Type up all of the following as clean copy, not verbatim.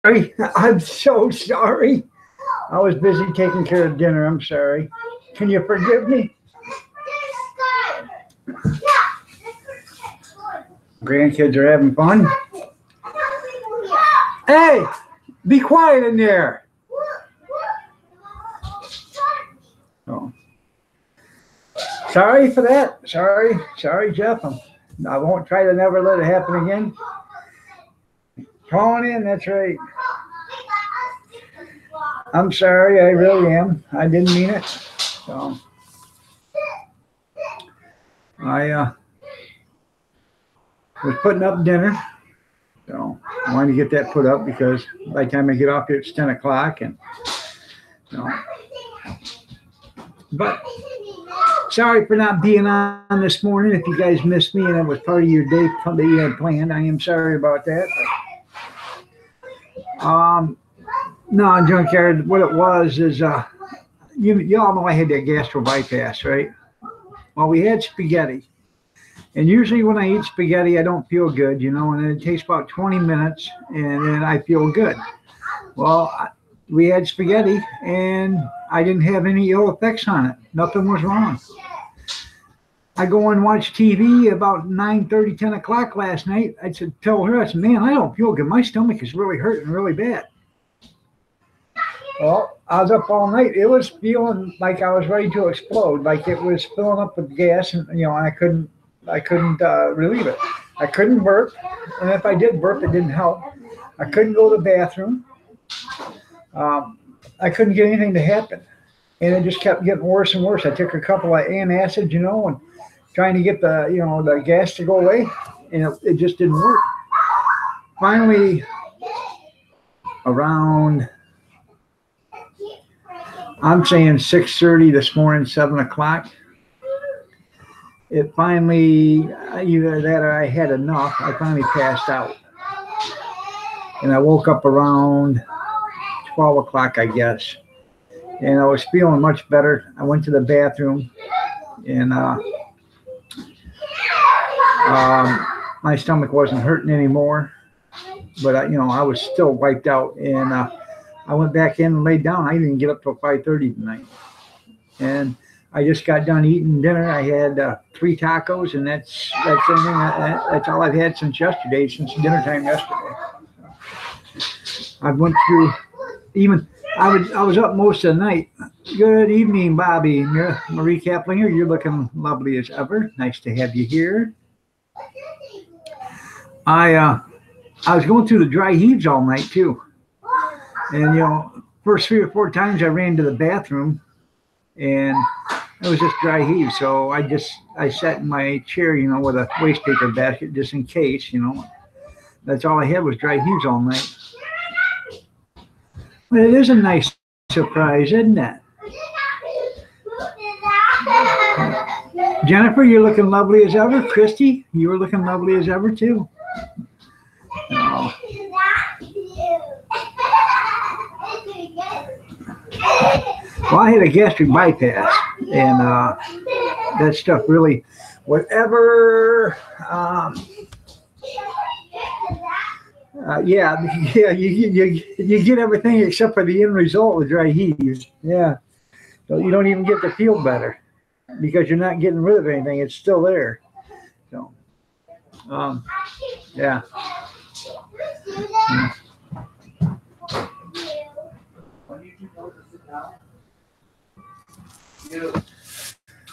I'm so sorry. I was busy taking care of dinner. I'm sorry. Can you forgive me? Grandkids are having fun. Hey, be quiet in there. Oh, sorry for that. Sorry, Jeff. I won't try to never let it happen again. Calling in, that's right. I'm sorry, I really am. I didn't mean it. So I was putting up dinner. So I wanted to get that put up because by the time I get off here, it's 10 o'clock. And you know, but sorry for not being on this morning. If you guys missed me and it was part of your day that you had planned, I am sorry about that. But, no, Junkyard, what it was is you all know I had that gastro bypass, right? Well, we had spaghetti. And usually when I eat spaghetti, I don't feel good, and then it takes about 20 minutes and then I feel good. Well, we had spaghetti and I didn't have any ill effects on it. Nothing was wrong. I go and watch TV about 9:30, 10 o'clock last night. I said, tell her, I said, man, I don't feel good. My stomach is really hurting really bad. Well, I was up all night. It was feeling like I was ready to explode, like it was filling up with gas, and I couldn't relieve it. I couldn't burp, and if I did burp, it didn't help. I couldn't go to the bathroom. I couldn't get anything to happen, and it just kept getting worse and worse. I took a couple of antacids, and trying to get the gas to go away, and it just didn't work. Finally, around, I'm saying 6:30 this morning, 7 o'clock. It finally, either that or I had enough, I finally passed out. And I woke up around 12 o'clock, I guess. And I was feeling much better. I went to the bathroom and my stomach wasn't hurting anymore. But, I was still wiped out. And I went back in and laid down. I didn't get up till 5:30 tonight. And I just got done eating dinner. I had 3 tacos, and that's everything. That's all I've had since yesterday, since dinner time yesterday. I went through I was up most of the night. Good evening, Bobby. Marie Kaplinger, you're looking lovely as ever. Nice to have you here. I was going through the dry heaves all night too. And first 3 or 4 times I ran to the bathroom, and it was just dry heave. So I sat in my chair, with a waste paper basket just in case, That's all I had was dry heaves all night. But it is a nice surprise, isn't it? Jennifer, you're looking lovely as ever. Christy, you were looking lovely as ever too. Oh. Well, I had a gastric bypass, and that stuff really, whatever. You get everything except for the end result with dry heaves. Yeah, so you don't even get to feel better because you're not getting rid of anything; it's still there. So, yeah.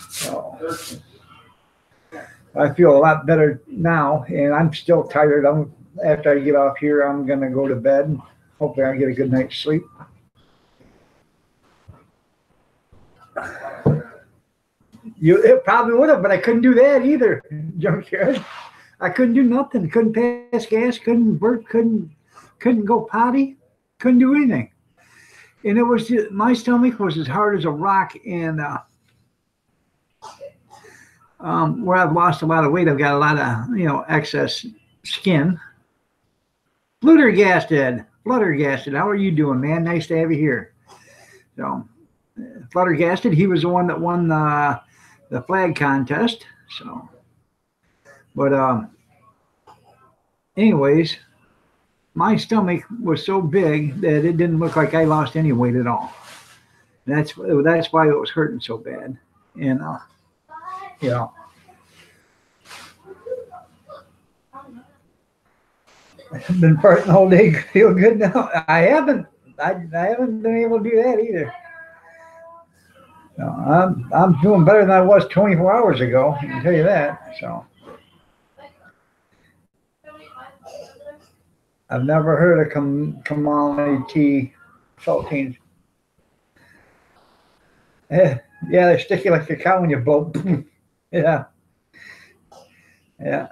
So, I feel a lot better now, and I'm still tired. After I get off here, I'm going to go to bed. Hopefully I get a good night's sleep. It probably would have, but I couldn't do that either, Junkyard. I couldn't do nothing. Couldn't pass gas, couldn't burp, couldn't go potty, couldn't do anything. And it was just, my stomach was as hard as a rock, and where I've lost a lot of weight, I've got a lot of, excess skin. Fluttergasted, how are you doing, man? Nice to have you here. So, Fluttergasted, he was the one that won the flag contest. So, but anyways, my stomach was so big that it didn't look like I lost any weight at all. That's why it was hurting so bad. And you know, I've been farting all day. Feel good now. I haven't been able to do that either. No, I'm doing better than I was 24 hours ago. I can tell you that. So I've never heard of Kamali tea saltines. Yeah, they're sticky like a cow when you blow. Yeah, yeah.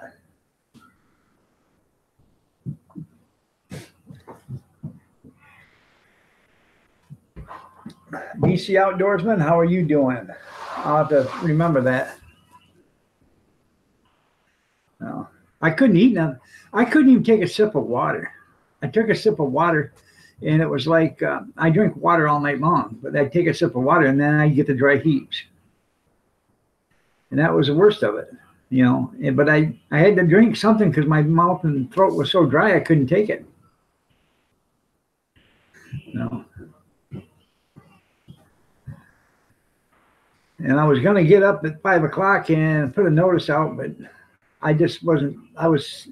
BC Outdoorsman, how are you doing? I'll have to remember that. No, I couldn't eat nothing. I couldn't even take a sip of water. I took a sip of water, and it was like I drink water all night long, but I'd take a sip of water, and then I get the dry heaves. And that was the worst of it, you know. But I had to drink something because my mouth and throat was so dry I couldn't take it. No. And I was going to get up at 5 o'clock and put a notice out, but I just wasn't. I was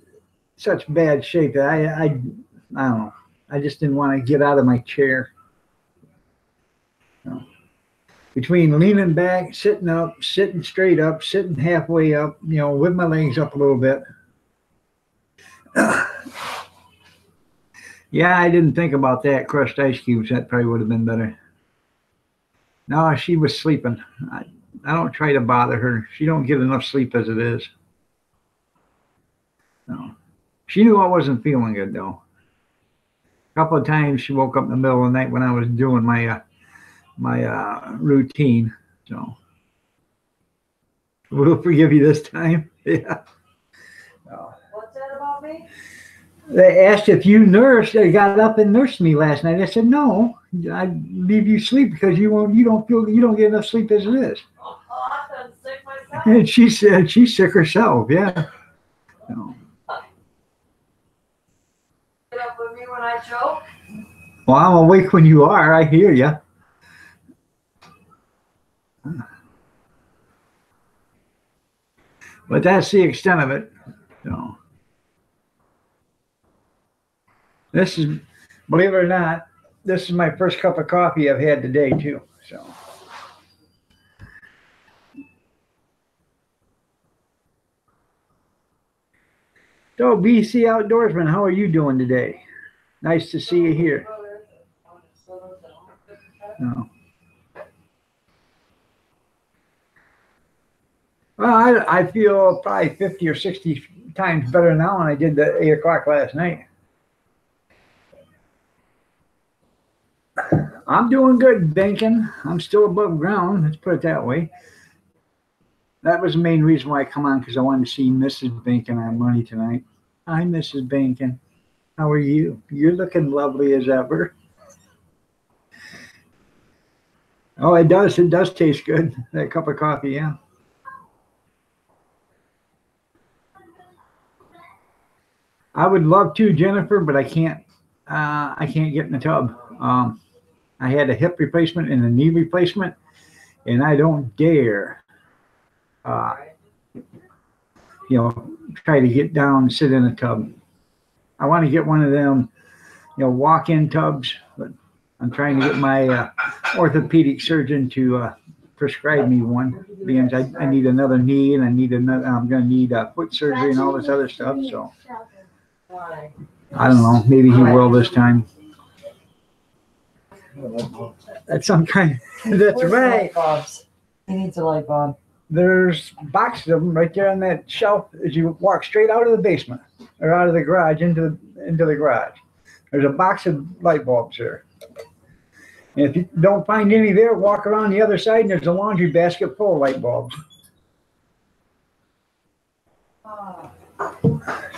such bad shape that I don't know. I just didn't want to get out of my chair. No. Between leaning back, sitting up, sitting straight up, sitting halfway up, you know, with my legs up a little bit. Yeah, I didn't think about that. Crushed ice cubes, that probably would have been better. No, she was sleeping. I don't try to bother her. She don't get enough sleep as it is. No. She knew I wasn't feeling good, though. A couple of times she woke up in the middle of the night when I was doing my routine. So we'll forgive you this time. Yeah. What's that about me? They asked if you nursed. They got up and nursed me last night. I said no. I leave you sleep because you don't get enough sleep as it is. Oh, I'm sick myself. And she said she's sick herself. Yeah. So, Get up with me when I choke. well, I'm awake when you are. I hear you. But that's the extent of it. So, this is, believe it or not, this is my first cup of coffee I've had today too. So. So, BC Outdoorsman, how are you doing today? Nice to see you here. No. Well, I feel probably 50 or 60 times better now than I did at 8 o'clock last night. I'm doing good, Benkin. I'm still above ground. Let's put it that way. That was the main reason why I come on, because I wanted to see Mrs. Benkin on Money tonight. Hi, Mrs. Benkin. How are you? You're looking lovely as ever. Oh, it does. It does taste good. That cup of coffee, yeah. I would love to, Jennifer, but I can't. I can't get in the tub. I had a hip replacement and a knee replacement, and I don't dare, try to get down and sit in a tub. I want to get one of them, walk-in tubs, but I'm trying to get my orthopedic surgeon to prescribe me one, because I need another knee, and I'm going to need foot surgery and all this other stuff. So I don't know. Maybe he will this time. That's some kind. That's right. He needs a light bulb. There's boxes of them right there on that shelf as you walk straight out of the basement or out of the garage into the garage. There's a box of light bulbs there. And if you don't find any there, walk around the other side and there's a laundry basket full of light bulbs.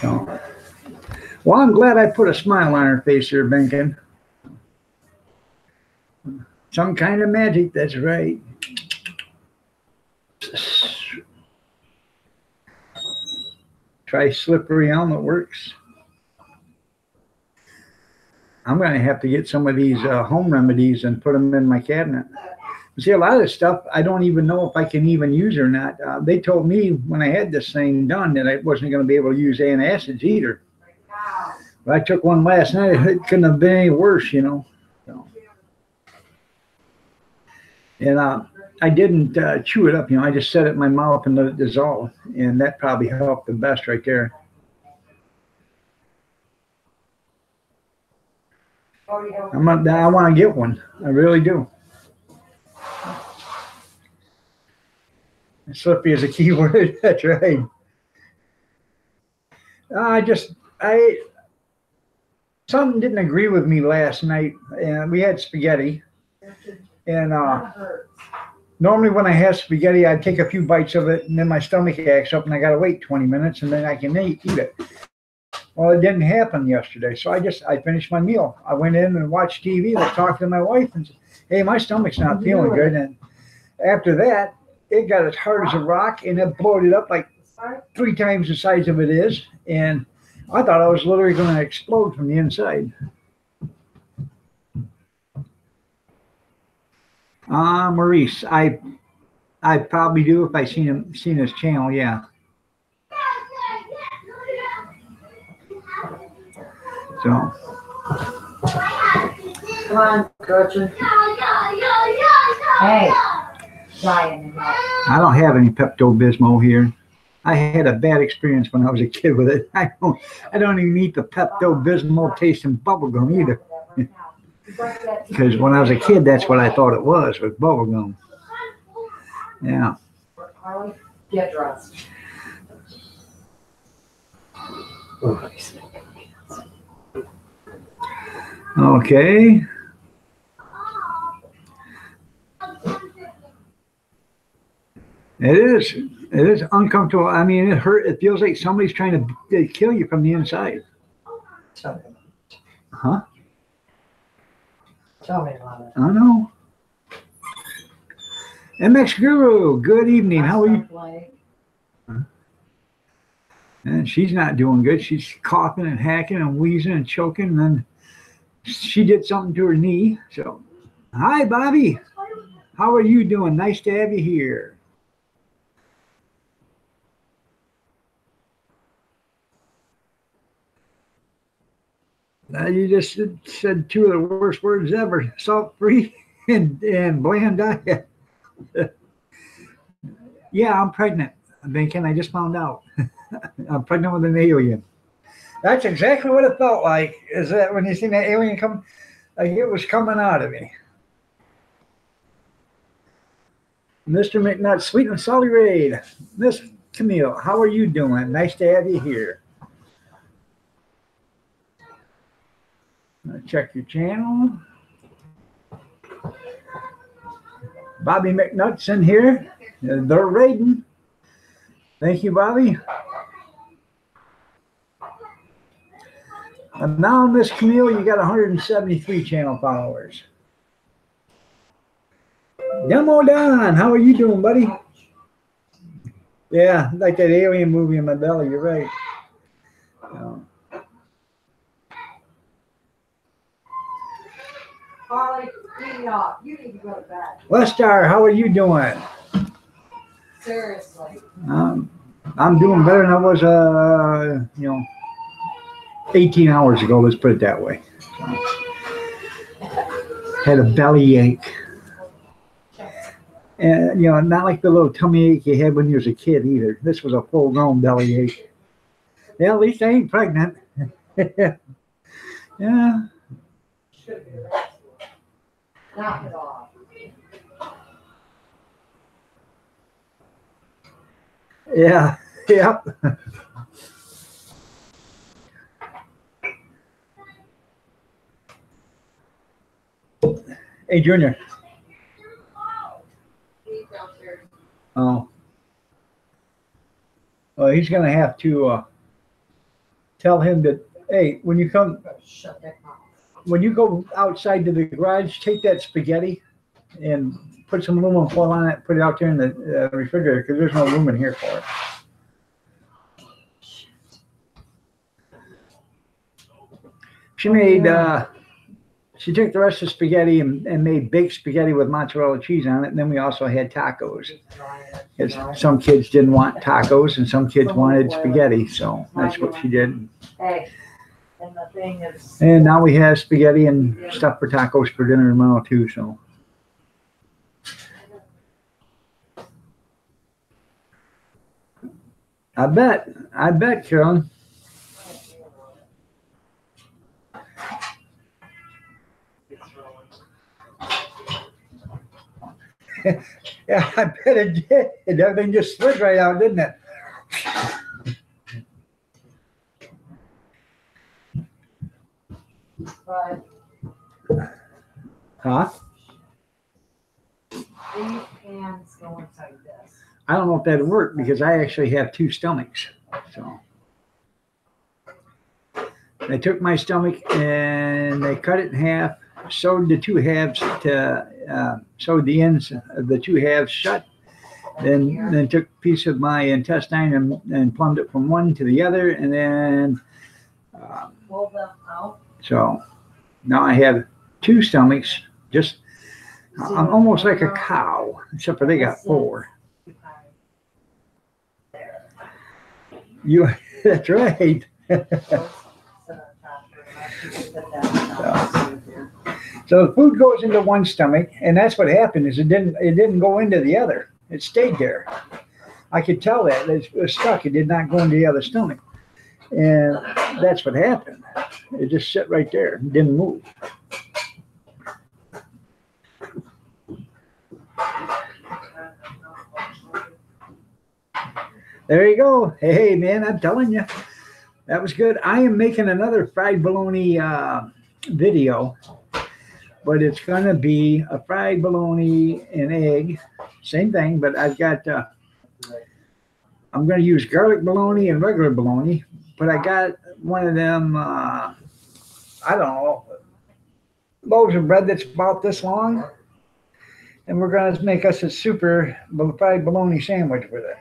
So, well, I'm glad I put a smile on her face here, Benkin. Some kind of magic, that's right. Try slippery elm, it works. I'm going to have to get some of these home remedies and put them in my cabinet. See, a lot of this stuff, I don't even know if I can even use or not. They told me when I had this thing done that I wasn't going to be able to use antacids either. But I took one last night. It couldn't have been any worse, you know. So. And I didn't chew it up, you know. I just set it in my mouth and let it dissolve. And that probably helped the best right there. I want to get one. I really do. Slippy is a key word. That's right. Something didn't agree with me last night, and we had spaghetti. And normally when I have spaghetti, I take a few bites of it, and then my stomach acts up, and I gotta wait 20 minutes, and then I can eat it. Well, it didn't happen yesterday, so I finished my meal. I went in and watched TV. I talked to my wife and said, "Hey, my stomach's not feeling good." And after that, it got as hard as a rock, and it bloated up like 3 times the size of it is. And I thought I was literally going to explode from the inside. Maurice, I probably do if I seen his channel, yeah. So. Come on, Gretchen. Hey. I don't have any Pepto-Bismol here. I had a bad experience when I was a kid with it. I don't even eat the Pepto-Bismol tasting bubble gum either. Because when I was a kid, that's what I thought it was bubble gum. Yeah. Get dressed. Okay. It is uncomfortable. I mean, it hurt. It feels like somebody's trying to kill you from the inside. Huh? Tell me about it. I know. MX Guru, good evening. How are you? And she's not doing good. She's coughing and hacking and wheezing and choking. And then she did something to her knee. So, hi, Bobby. How are you doing? Nice to have you here. You just said 2 of the worst words ever: salt-free and bland diet. Yeah, I'm pregnant. I'm thinking, I just found out. I'm pregnant with an alien. That's exactly what it felt like. Is that when you seen that alien come, like it was coming out of me. Mr. McNutt, Sweet and Salty Raid. Miss Camille, how are you doing? Nice to have you here. Check your channel. Bobby McNutt's in here. They're raiding. Thank you, Bobby. And now, Miss Camille, you got 173 channel followers. Demo Don, how are you doing, buddy? Yeah, like that alien movie in my belly. You're right. Harley, you need to go to bed. Lestar, how are you doing? Seriously. I'm doing better than I was, 18 hours ago. Let's put it that way. Had a belly ache. And, not like the little tummy ache you had when you was a kid either. This was a full-grown belly ache. Yeah, at least I ain't pregnant. Yeah. Knock it off. Yeah. Yep. Hey, Junior. Oh. Well, he's going to have to tell him that, hey, when you go outside to the garage, take that spaghetti and put some aluminum foil on it, put it out there in the refrigerator, because there's no room in here for it. She made she took the rest of the spaghetti and made baked spaghetti with mozzarella cheese on it. And then we also had tacos. 'Cause some kids didn't want tacos and some kids wanted spaghetti. So that's what she did. Hey, and the thing is. And now we have spaghetti and stuff for tacos for dinner tomorrow too. So. I bet, Carolyn. Yeah, I bet it did. And everything just slid right out, didn't it? But Huh? these pans go inside this. I don't know if that'd work because I actually have two stomachs. So they took my stomach and they cut it in half, sewed the two halves to sewed the ends of the two halves shut. Then took a piece of my intestine and plumbed it from one to the other, and then Pull them out. so now I have two stomachs. Just I'm almost like a cow, except for they got four. You, that's right. So the food goes into one stomach, and that's what happened. Is it didn't go into the other. It stayed there. I could tell that it was stuck. It did not go into the other stomach, and that's what happened. It just sat right there, and didn't move. There you go. Hey, man, I'm telling you, that was good. I am making another fried bologna video, but it's going to be a fried bologna and egg. Same thing, but I've got, I'm going to use garlic bologna and regular bologna, but I got one of them, I don't know, loaves of bread that's about this long, and we're going to make us a super fried bologna sandwich with it.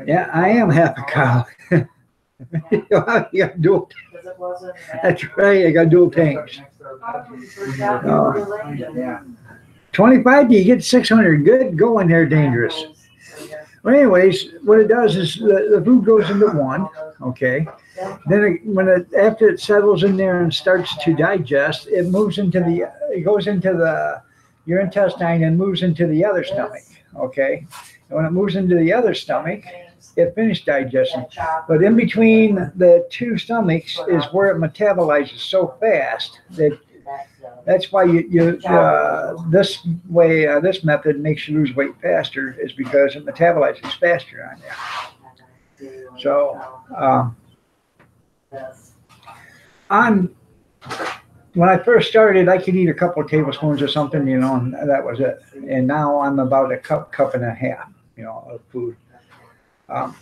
Yeah, I am half a cow. You got dual. That's right. I got dual tanks. 25. Do you get 600? Good going there. Dangerous. Well, anyways, what it does is the food goes into one. Okay. Then after it settles in there and starts to digest, it moves into it goes into your intestine and moves into the other stomach. Okay, and when it moves into the other stomach, it finished digestion. But in between the two stomachs is where it metabolizes so fast that's why this way this method makes you lose weight faster, is because it metabolizes faster on you. So when I first started, I could eat a couple of tablespoons or something, and that was it. And now I'm about a cup and a half, of food. I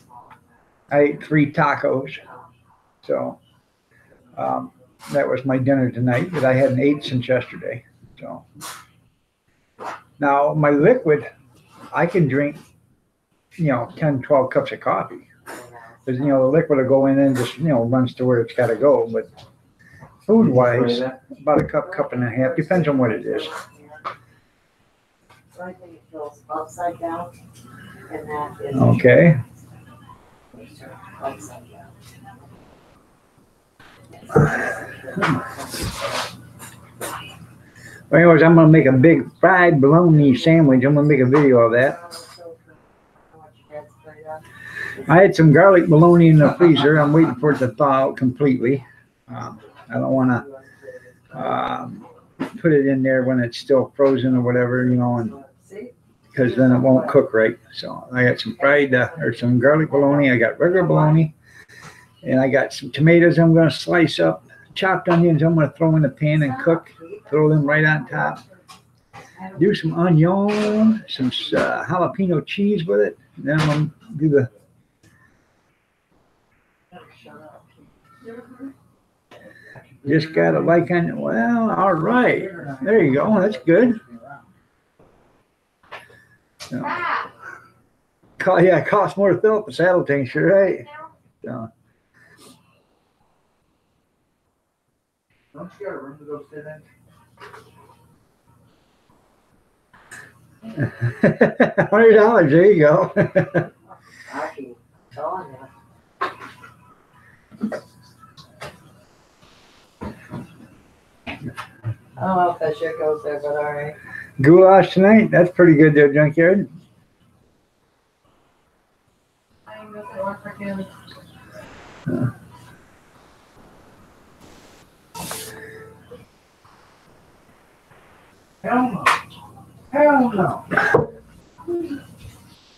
ate 3 tacos. So that was my dinner tonight, but I hadn't ate since yesterday. So now my liquid, I can drink, 10, 12 cups of coffee. Because, the liquid will go in and just, runs to where it's got to go. But food-wise, about a cup and a half, depends on what it is. I think it goes upside down, and that is Okay. upside down. Well, anyways, I'm going to make a big fried bologna sandwich. I'm going to make a video of that. I had some garlic bologna in the freezer. I'm waiting for it to thaw out completely. I don't want to put it in there when it's still frozen or whatever, and because then it won't cook right. So I got some fried or some garlic bologna. I got regular bologna, and I got some tomatoes I'm going to slice up. Chopped onions I'm going to throw in the pan and cook. Throw them right on top. Do some onion, some jalapeno cheese with it. And then I'm going to do the. Just got it like on. Well, all right. There you go. That's good. So, it costs more to fill up the saddle tincture, right? So. Don't you got a room to go sit in? $100, there you go. I keep telling you. I don't know if that shit goes there, but alright. Goulash tonight? That's pretty good there, Junkyard. I ain't gonna work for him. Hell no. Hell no.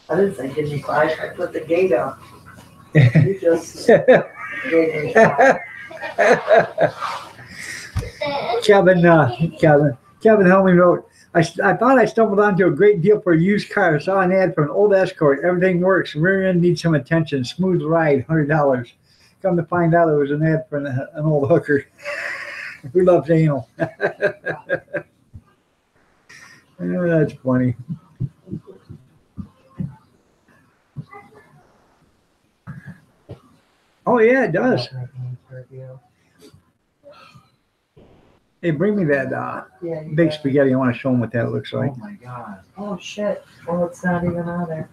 I didn't say give me 5. I put the gate up. You just gave me 5. Kevin Helmy wrote, I thought I stumbled onto a great deal for a used car. I saw an ad for an old Escort. Everything works. Rear end needs some attention. Smooth ride, $100. Come to find out it was an ad for an old hooker who loves anal. Oh, that's funny. Oh, yeah, it does. Hey, bring me that Yeah, you big got it. spaghetti. I want to show them what that looks like. Oh my god. Oh shit. Well, it's not even out there.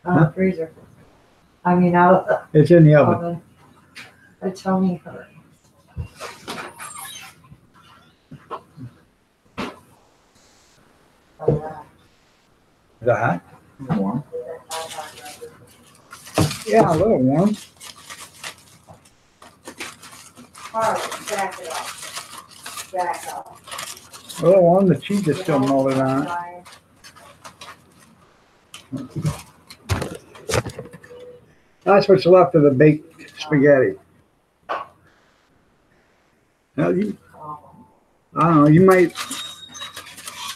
Out of Huh? the freezer. I mean, out of It's in the the oven. oven. The Tony hurt. Is that hot? Warm. Yeah, a little warm. Alright, back it up. Back up. A little warm. The cheese is still molded on it. That's what's left of the baked spaghetti. Now, I don't know, you might,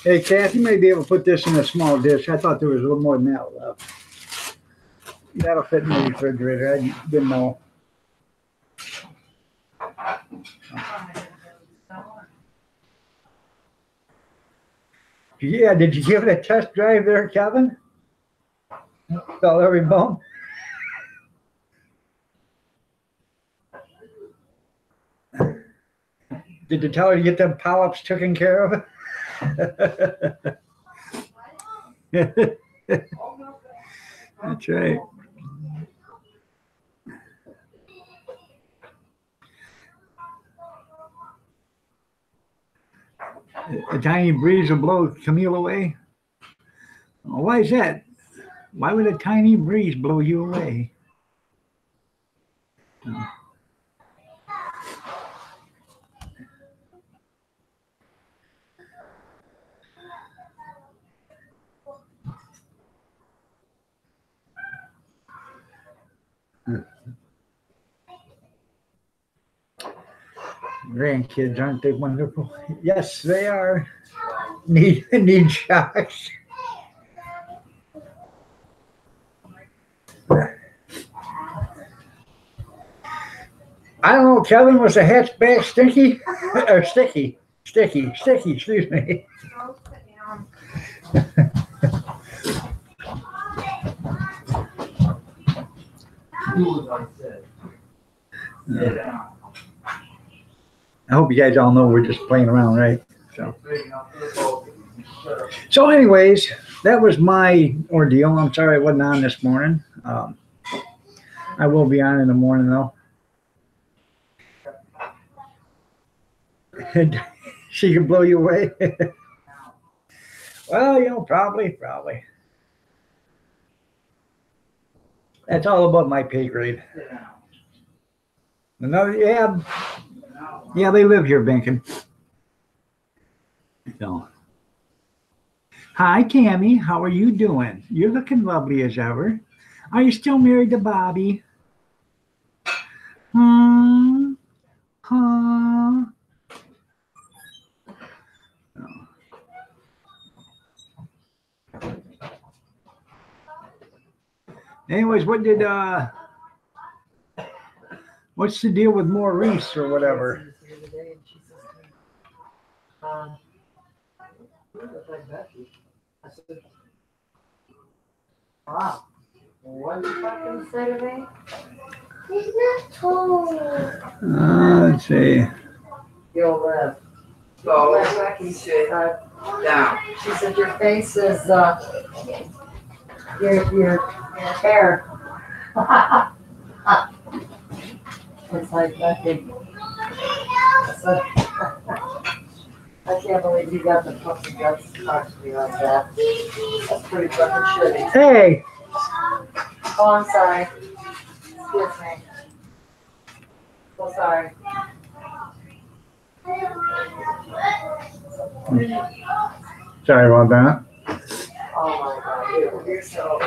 hey, Kath, you may be able to put this in a small dish. I thought there was a little more than that left. That'll fit in the refrigerator. I didn't know. Yeah, did you give it a test drive there, Kevin? Felt every bump? Did you tell her to get them polyps taken care of? That's right. A tiny breeze will blow Camille away. Well, why is that? Why would a tiny breeze blow you away? Grandkids, aren't they wonderful? Yes, they are. Need shocks. I don't know, Kevin, was the hatchback stinky? Or sticky? Sticky, excuse me. Do as I said. Sit down. I hope you guys all know we're just playing around, right? So. Big enough for the both of you. Shut up. So anyways, that was my ordeal. I'm sorry I wasn't on this morning. I will be on in the morning though. She can blow you away. Well, you know, probably. That's all about my pay grade. Sit down. Another, yeah, Now, yeah, they live here, Binkin. So. Hi, Tammy. How are you doing? You're looking lovely as ever. Are you still married to Bobby? Huh? Anyways, what's the deal with Maurice or whatever? Wow. What did you fucking say to me? He's not told. Let's see. You'll live. So, Becky he said, said, down. she said, your face is, your hair. It's like Becky. I said, I can't believe you got the fucking guts to talk to me like that. That's pretty fucking shitty. Hey, Oh, I'm sorry. Excuse me. So sorry. sorry about that. Oh my God, you're so.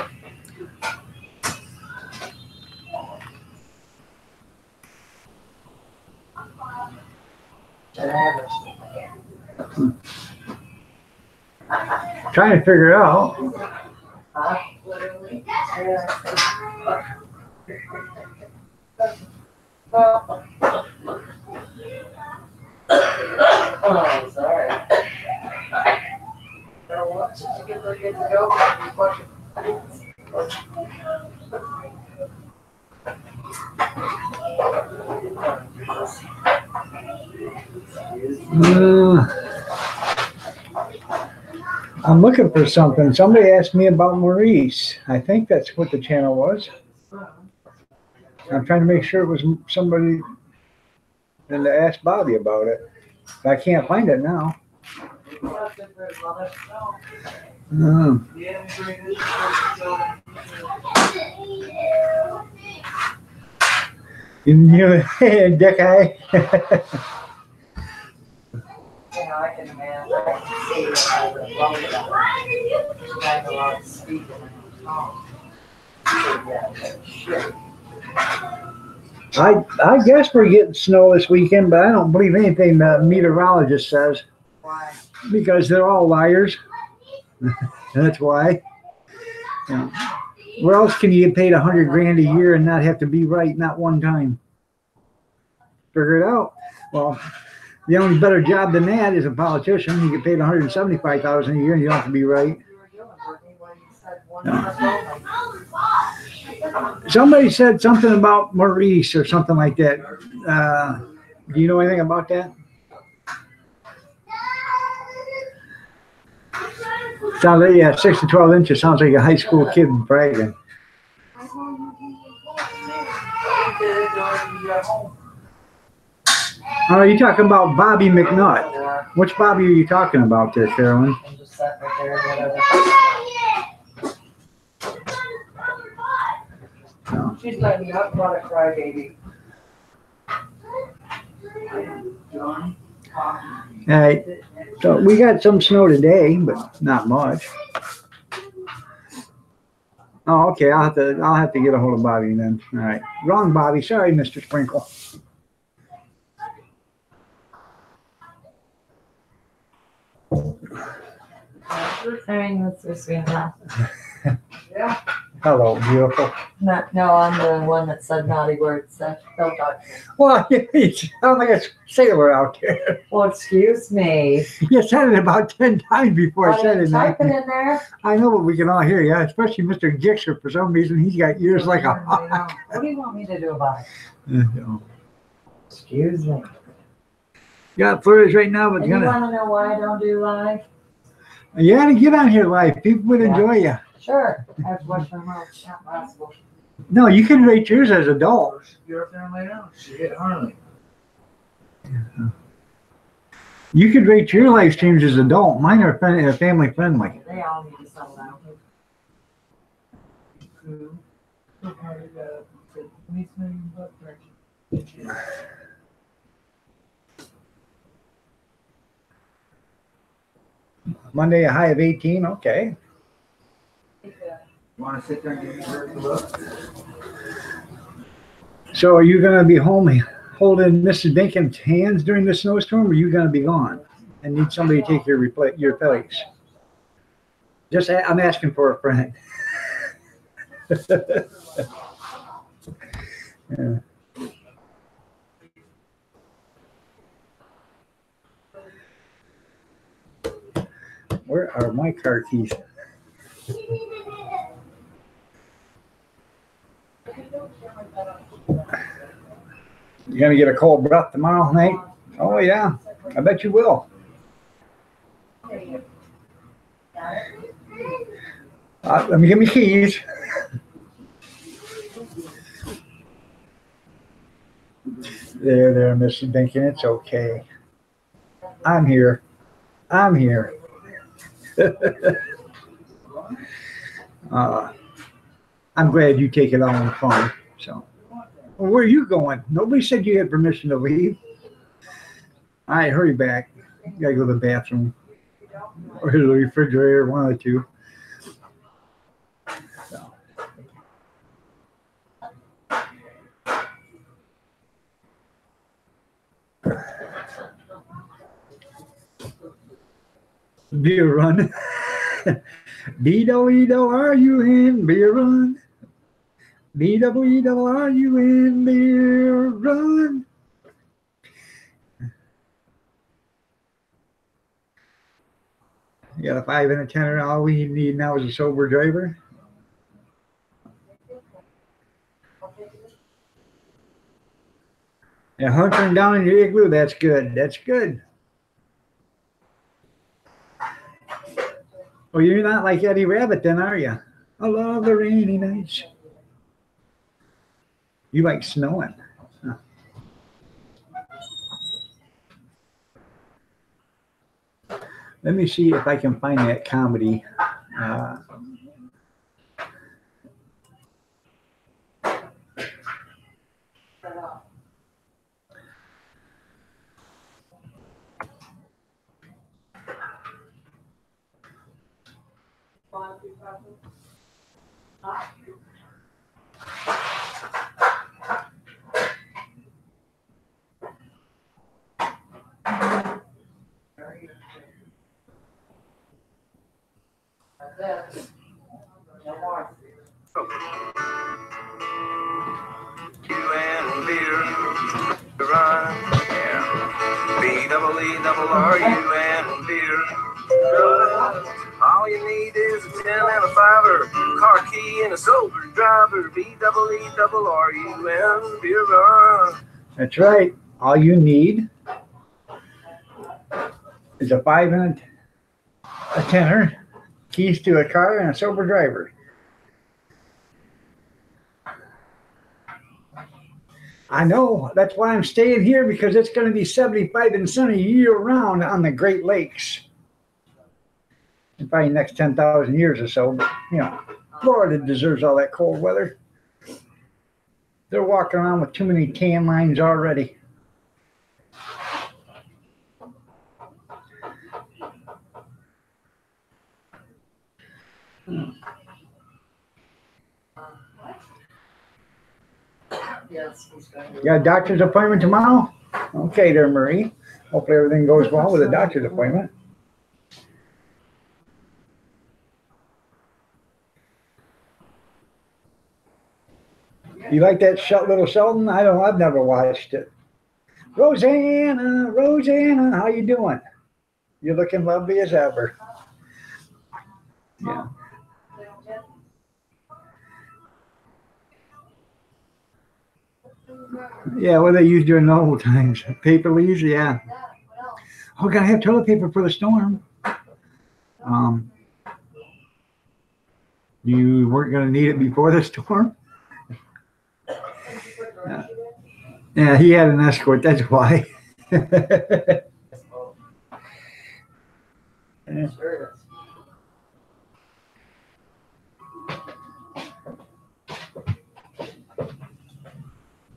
Trying to figure it out. Huh? Literally. Oh, sorry. Now what? Did you get there good to go? I'm looking for something. Somebody asked me about Maurice. I think that's what the channel was. I'm trying to make sure it was somebody and to ask Bobby about it. I can't find it now. Oh. Yeah, bring this You dick eye. You know, I can imagine, I can see it, I would love it. I have a lot of speaking in my I guess we're getting snow this weekend, but I don't believe anything the meteorologist says Why? because they're all liars. That's why. Yeah. Where else can you get paid $100 grand a year and not have to be right not one time? Figure it out. Well, the only better job than that is a politician. You get paid $175,000 a year and you don't have to be right. Somebody said something about Maurice or something like that. Do you know anything about that? Sounds like, yeah, 6 to 12 inches sounds like a high school kid bragging. Oh, you're talking about Bobby McNutt. Yeah, Which Bobby are you talking about there, Carolyn? I'm just sat right there, whatever. No. She's letting me up about a crybaby. All right. So we got some snow today, but not much. Oh, okay. I'll have to get a hold of Bobby then. All right. Wrong Bobby. Sorry, Mr. Sprinkle. Saying that's supposed to be enough. Yeah. Hello, beautiful. No, I'm the one that said naughty words. Don't talk to me. Well, you sound like a sailor out there. Well, excuse me. You said it about 10 times before I said it. Type it in there. I know, but we can all hear you, especially Mr. Gixer. For some reason, he's got ears like a What do you want me to do about it? Excuse me. Got flurries right now, but And you want to know why I don't do live? you got to get on here live. People would enjoy you. Sure. I have to wash my mouth. Not possible. No, you can rate yours as adults. Get up there and lay down. She hit Harley. You could rate your live streams as adult. Mine are family friendly. They all need to settle down. Monday, a high of 18. Okay. Want to sit there and give me a look? So, are you going to be home holding Mrs. Dinkin's hands during the snowstorm, or are you going to be gone and need somebody to take your place? Just, I'm asking for a friend. Yeah. Where are my car keys? You gonna get a cold breath tomorrow night? Oh yeah, I bet you will. Let me give me keys. There, Mrs. Dinkin. It's okay. I'm here. I'm here. uh, I'm glad you take it all in fun. So, well, where are you going? Nobody said you had permission to leave. All right, hurry back. You gotta go to the bathroom or to the refrigerator, one of the two. So. Beer run. B-double-E-double-R-U-N, beer run. B-double-E-double-R-U-N, beer run. You got a 5 and a 10, and all we need now is a sober driver. Yeah, hunkering down in your igloo, that's good. That's good. Well, you're not like Eddie Rabbit then, are you? I love the rainy nights. You like snowing. Huh. Let me see if I can find that comedy. B-double-E-double-R-U-N, beer. All you need is a 10 and a 5-er, car key and a sober driver. B-double-E-double-R-U-N, beer run. That's right. All you need is a 5 and a 10er, keys to a car, and a sober driver. I know. That's why I'm staying here, because it's going to be 75 and sunny year-round on the Great Lakes. In probably the next 10,000 years or so. But, you know, Florida deserves all that cold weather. They're walking around with too many tan lines already. Yes, he's going to. You got a doctor's appointment tomorrow? Okay there, Marie. Hopefully everything goes well with a doctor's appointment. You like that Little Sheldon? I've never watched it. Rosanna, Rosanna, how you doing? You're looking lovely as ever. Yeah. Yeah, what they used during the old times. Paper leaves, yeah. Oh, gotta have toilet paper for the storm. You weren't gonna need it before the storm? Yeah, he had an escort, that's why. Sure is.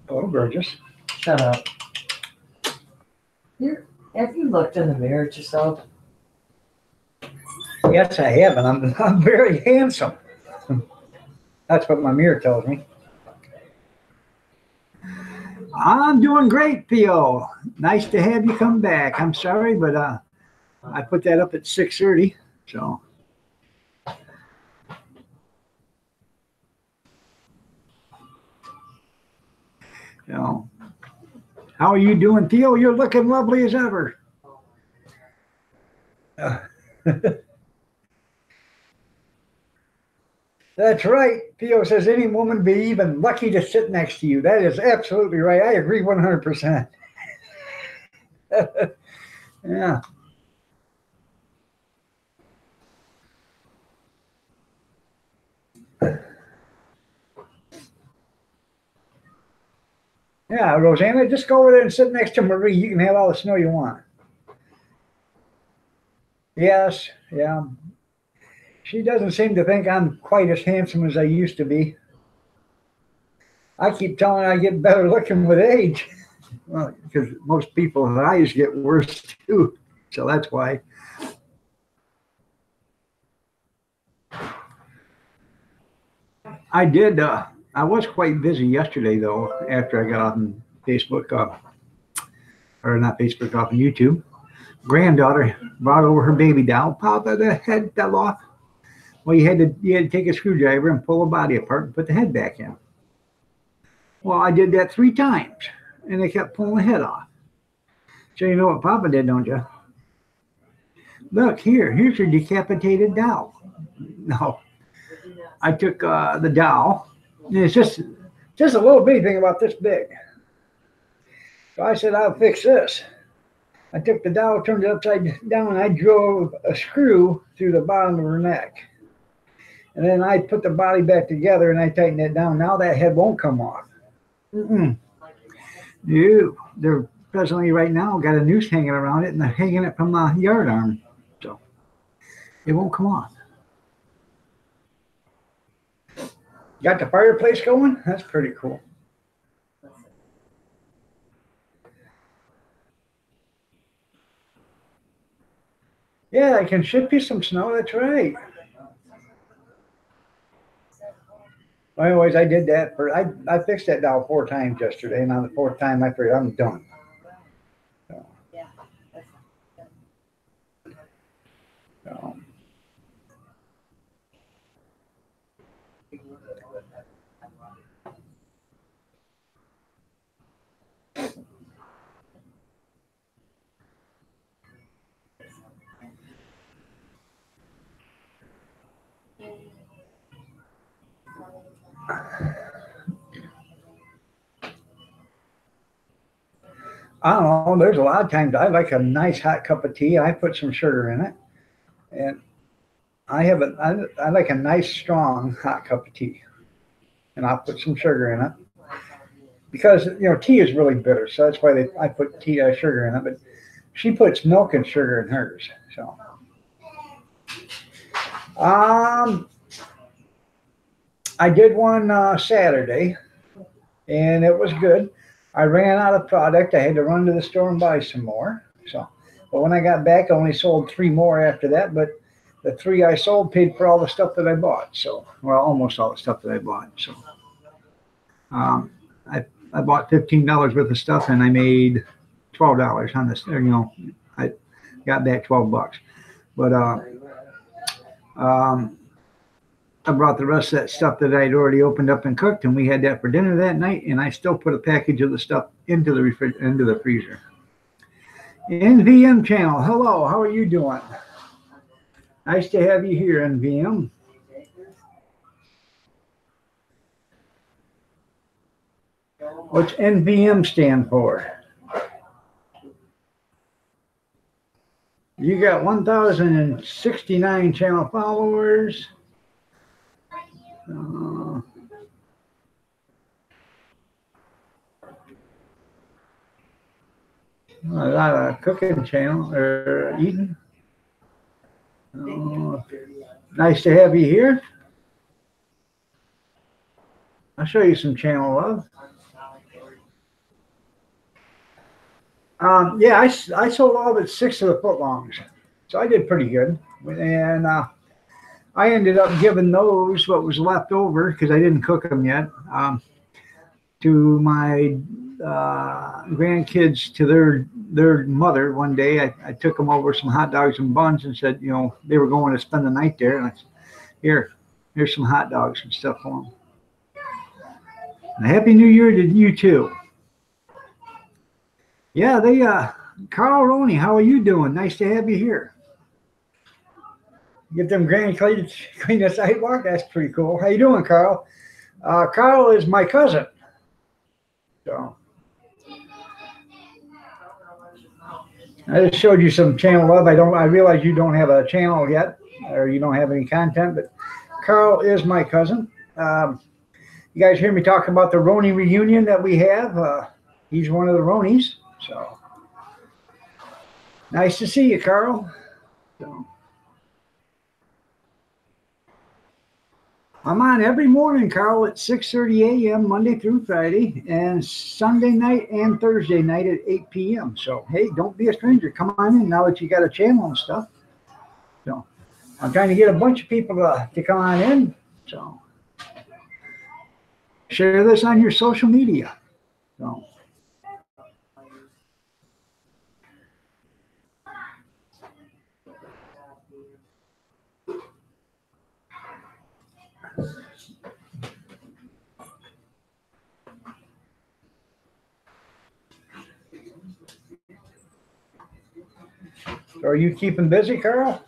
Oh, gorgeous. Shut up. Have you looked in the mirror at yourself? Yes, I have, and I'm very handsome. That's what my mirror tells me. I'm doing great, Theo. Nice to have you come back. I'm sorry, but I put that up at 6:30, so. So, how are you doing, Theo? You're looking lovely as ever. That's right. Theo says any woman be even lucky to sit next to you. That is absolutely right. I agree 100%. Yeah. Yeah, Rosanna, just go over there and sit next to Marie. You can have all the snow you want. Yes, yeah. She doesn't seem to think I'm quite as handsome as I used to be. I keep telling her I get better looking with age. Well, because most people's eyes get worse too. So that's why. I did. I was quite busy yesterday, though, after I got off on Facebook, or not Facebook, off on YouTube. Granddaughter brought over her baby doll. Papa, the head fell off. Well, you had to take a screwdriver and pull the body apart and put the head back in. Well, I did that 3 times, and they kept pulling the head off. So you know what Papa did, don't you? Look, here's your decapitated doll. No, I took the doll, and it's just a little bitty thing about this big. So I said, I'll fix this. I took the doll, turned it upside down, and I drove a screw through the bottom of her neck. And then I put the body back together, and I tightened it down. Now that head won't come off. No, they're presently right now got a noose hanging around it, and they're hanging it from the yard arm. So it won't come off. Got the fireplace going? That's pretty cool. Yeah, I can ship you some snow. That's right. Anyways, I did that I fixed that doll 4 times yesterday, and on the 4th time I figured I'm done. So, so. I don't know. There's a lot of times I like a nice hot cup of tea. I put some sugar in it, and I like a nice strong hot cup of tea, and I'll put some sugar in it because tea is really bitter, so that's why I put sugar in it. But she puts milk and sugar in hers. So, I did one Saturday, and it was good. I ran out of product. I had to run to the store and buy some more. So, but when I got back, I only sold 3 more after that. But the 3 I sold paid for all the stuff that I bought. So, well, almost all the stuff that I bought. So, I bought $15 worth of stuff, and I made $12 on this. I got back $12. But I brought the rest of that stuff that I'd already opened up and cooked, and we had that for dinner that night. And I still put a package of the stuff into the freezer. NVM channel, hello, how are you doing? Nice to have you here, NVM. What's NVM stand for? You got 1,069 channel followers. A lot of cooking channel or eating. Nice to have you here. I'll show you some channel love. Yeah, I sold all but 6 of the footlongs, so I did pretty good. And I ended up giving those what was left over because I didn't cook them yet to my grandkids, to their mother. One day I took them over some hot dogs and buns and said, they were going to spend the night there, and I said, here's some hot dogs and stuff for them. And Happy New Year to you too. Yeah, Carl Roney, how are you doing? Nice to have you here. Get them grandkids clean the sidewalk. That's pretty cool. How you doing, Carl? Carl is my cousin. So I just showed you some channel love. I realize you don't have a channel yet, or you don't have any content, but Carl is my cousin. You guys hear me talking about the Roni reunion that we have? He's one of the Ronis, so nice to see you, Carl. So, I'm on every morning, Carl, at 6:30 a.m. Monday through Friday, and Sunday night and Thursday night at 8 p.m. So, hey, don't be a stranger. Come on in now that you got a channel and stuff. So, I'm trying to get a bunch of people to come on in. So, share this on your social media. So. Are you keeping busy, Carl?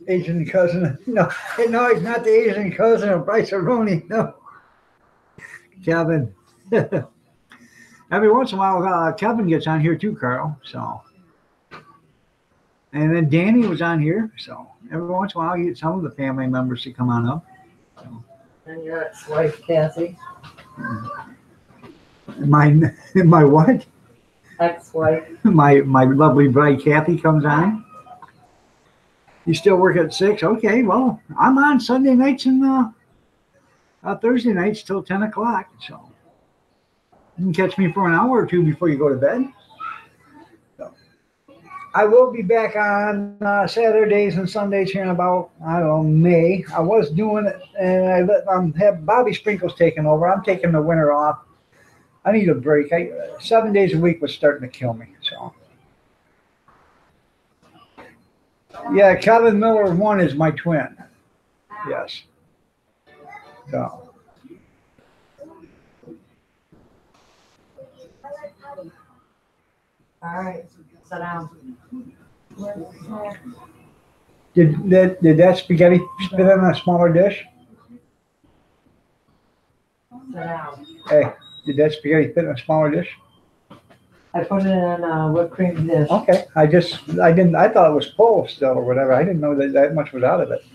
Asian cousin? No, no, he's not the Asian cousin of Bryce Roni. No, Kevin. Every once in a while, Kevin gets on here too, Carl. So, and then Danny was on here. So every once in a while, you get some of the family members to come on up. So. And your ex-wife, Kathy. My what? Ex-wife. My lovely bride Kathy comes on. You still work at 6? Okay, well, I'm on Sunday nights and Thursday nights till 10 o'clock. So you can catch me for an hour or two before you go to bed. So I will be back on Saturdays and Sundays here in about, I don't know, May. I was doing it, and I have Bobby Sprinkles taking over. I'm taking the winter off. I need a break. 7 days a week was starting to kill me. So, yeah, Kevin Miller 1 is my twin. Yes. So. All right, sit down. Did that spaghetti spit in a smaller dish? Sit down. Hey, did that spaghetti fit in a smaller dish? I put it in a whipped cream dish. Okay. I thought it was full still or whatever. I didn't know that much was out of it.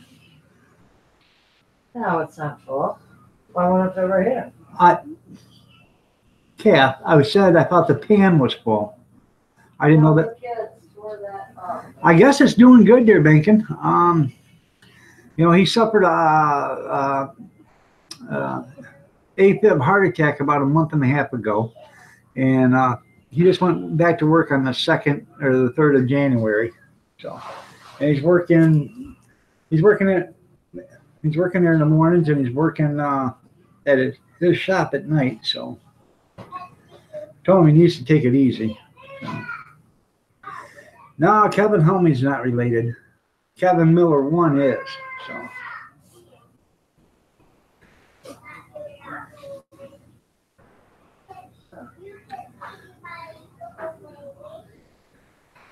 No, it's not full. Why won't it over here? Kath, I said I thought the pan was full. I didn't know that. I guess it's doing good there, Bacon. He suffered a AFib heart attack about a month and a half ago, and he just went back to work on the 2nd or the 3rd of January. So, and he's working there in the mornings, and he's working at his shop at night. So, told him he needs to take it easy. So. No, Kevin Helmey's not related. Kevin Miller 1 is. So.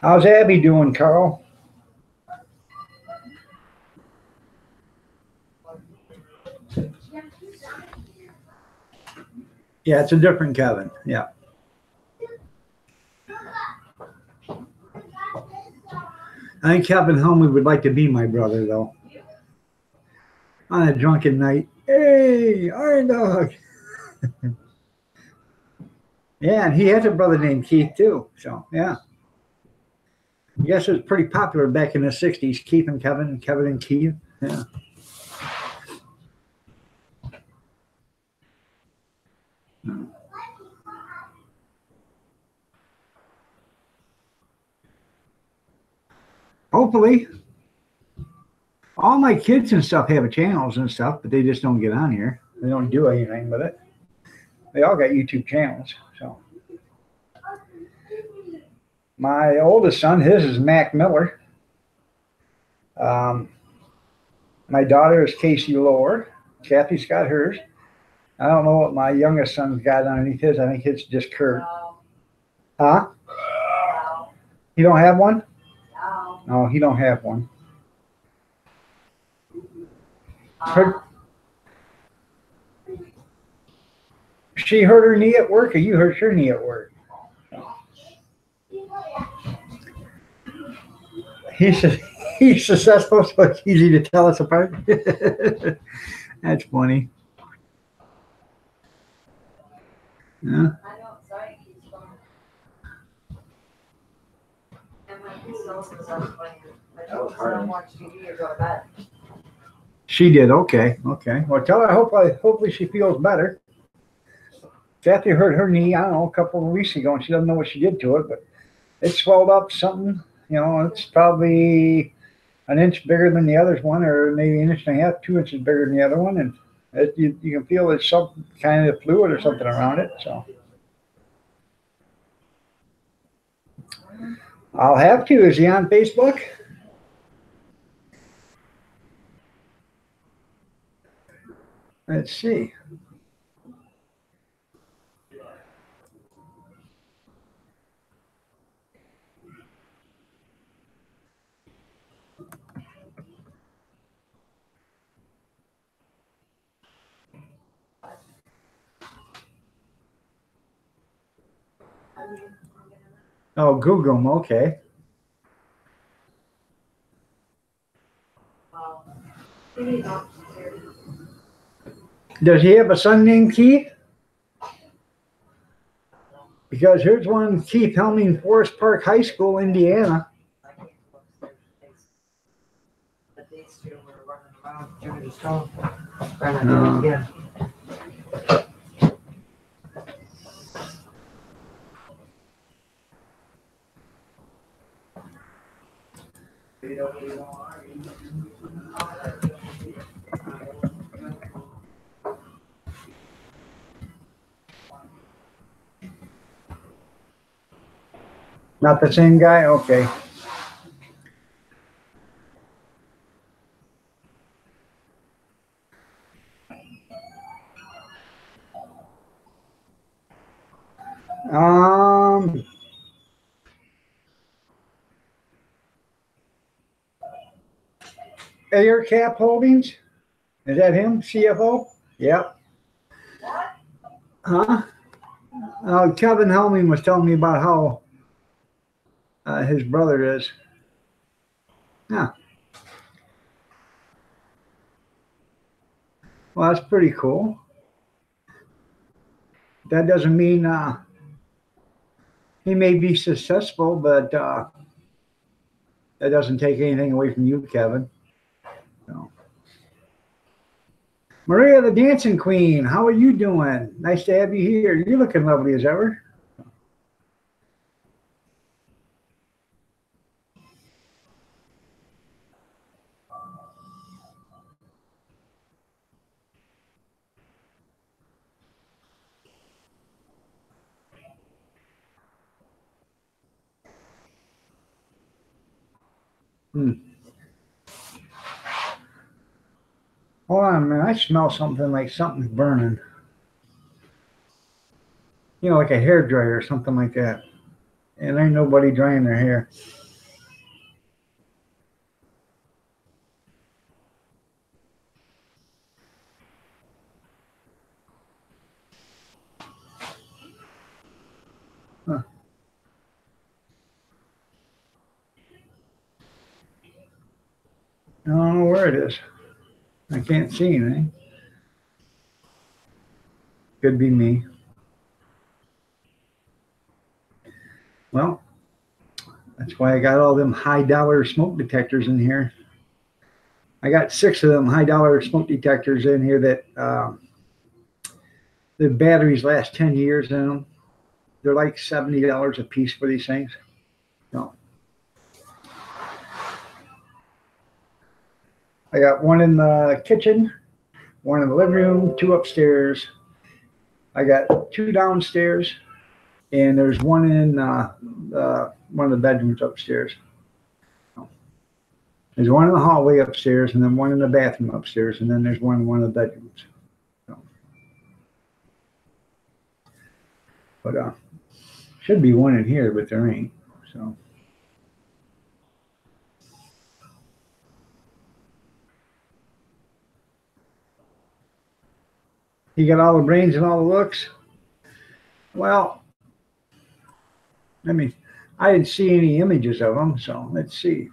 How's Abby doing, Carl? Yeah, it's a different Kevin. Yeah. I think Kevin Helmey would like to be my brother, though. On a drunken night. Hey, Iron Dog. Yeah, and he has a brother named Keith, too. So, yeah. I guess it was pretty popular back in the 60s, Keith and Kevin and Keith. Yeah. Hopefully. All my kids and stuff have channels and stuff, but they just don't get on here. They don't do anything with it. They all got YouTube channels. So my oldest son, his is Mac Miller. My daughter is Casey Lohr. Kathy's got hers. I don't know what my youngest son's got underneath his. I think it's just Kurt. Huh? You don't have one? No, he don't have one. she hurt her knee at work, or you hurt your knee at work? He's successful, so it's easy to tell us apart. That's funny. Yeah. I know, sorry, keeps going. And when he sells this, I was like, I told her to watch TV or go to bed. She did. Okay. Okay. Well, tell her. Hopefully she feels better. Kathy hurt her knee, I don't know, a couple of weeks ago, and she doesn't know what she did to it, but it swelled up something. You know, it's probably an inch bigger than the other's one, or maybe an inch and a half, 2 inches bigger than the other one, and you can feel there's some kind of fluid or something around it. So I'll have to. Is he on Facebook? Let's see. Oh, Google him. Okay. Does he have a son named Keith? Because here's one, Keith Helming, Forest Park High School, Indiana. But these two were running around, Jimmy was telling, trying to do it again. Not the same guy? Okay. Aircap Holdings? Is that him? CFO? Yep. Huh? Kevin Helming was telling me about how his brother is. Yeah. Well, that's pretty cool. That doesn't mean he may be successful, but that doesn't take anything away from you, Kevin. So. Maria, the Dancing Queen, how are you doing? Nice to have you here. You're looking lovely as ever. Hold on a minute. I smell something like something's burning. You know, like a hair dryer or something like that. And ain't nobody drying their hair. Huh. I don't know where it is. I can't see anything. Could be me. Well, that's why I got all them high dollar smoke detectors in here. I got 6 of them high dollar smoke detectors in here that the batteries last 10 years in them. They're like $70 a piece for these things. So I got one in the kitchen, one in the living room, 2 upstairs. I got 2 downstairs, and there's one in one of the bedrooms upstairs. There's one in the hallway upstairs, and then one in the bathroom upstairs, and then there's one in one of the bedrooms. So. But should be one in here, but there ain't. So. You got all the brains and all the looks? Well, I didn't see any images of them, so let's see.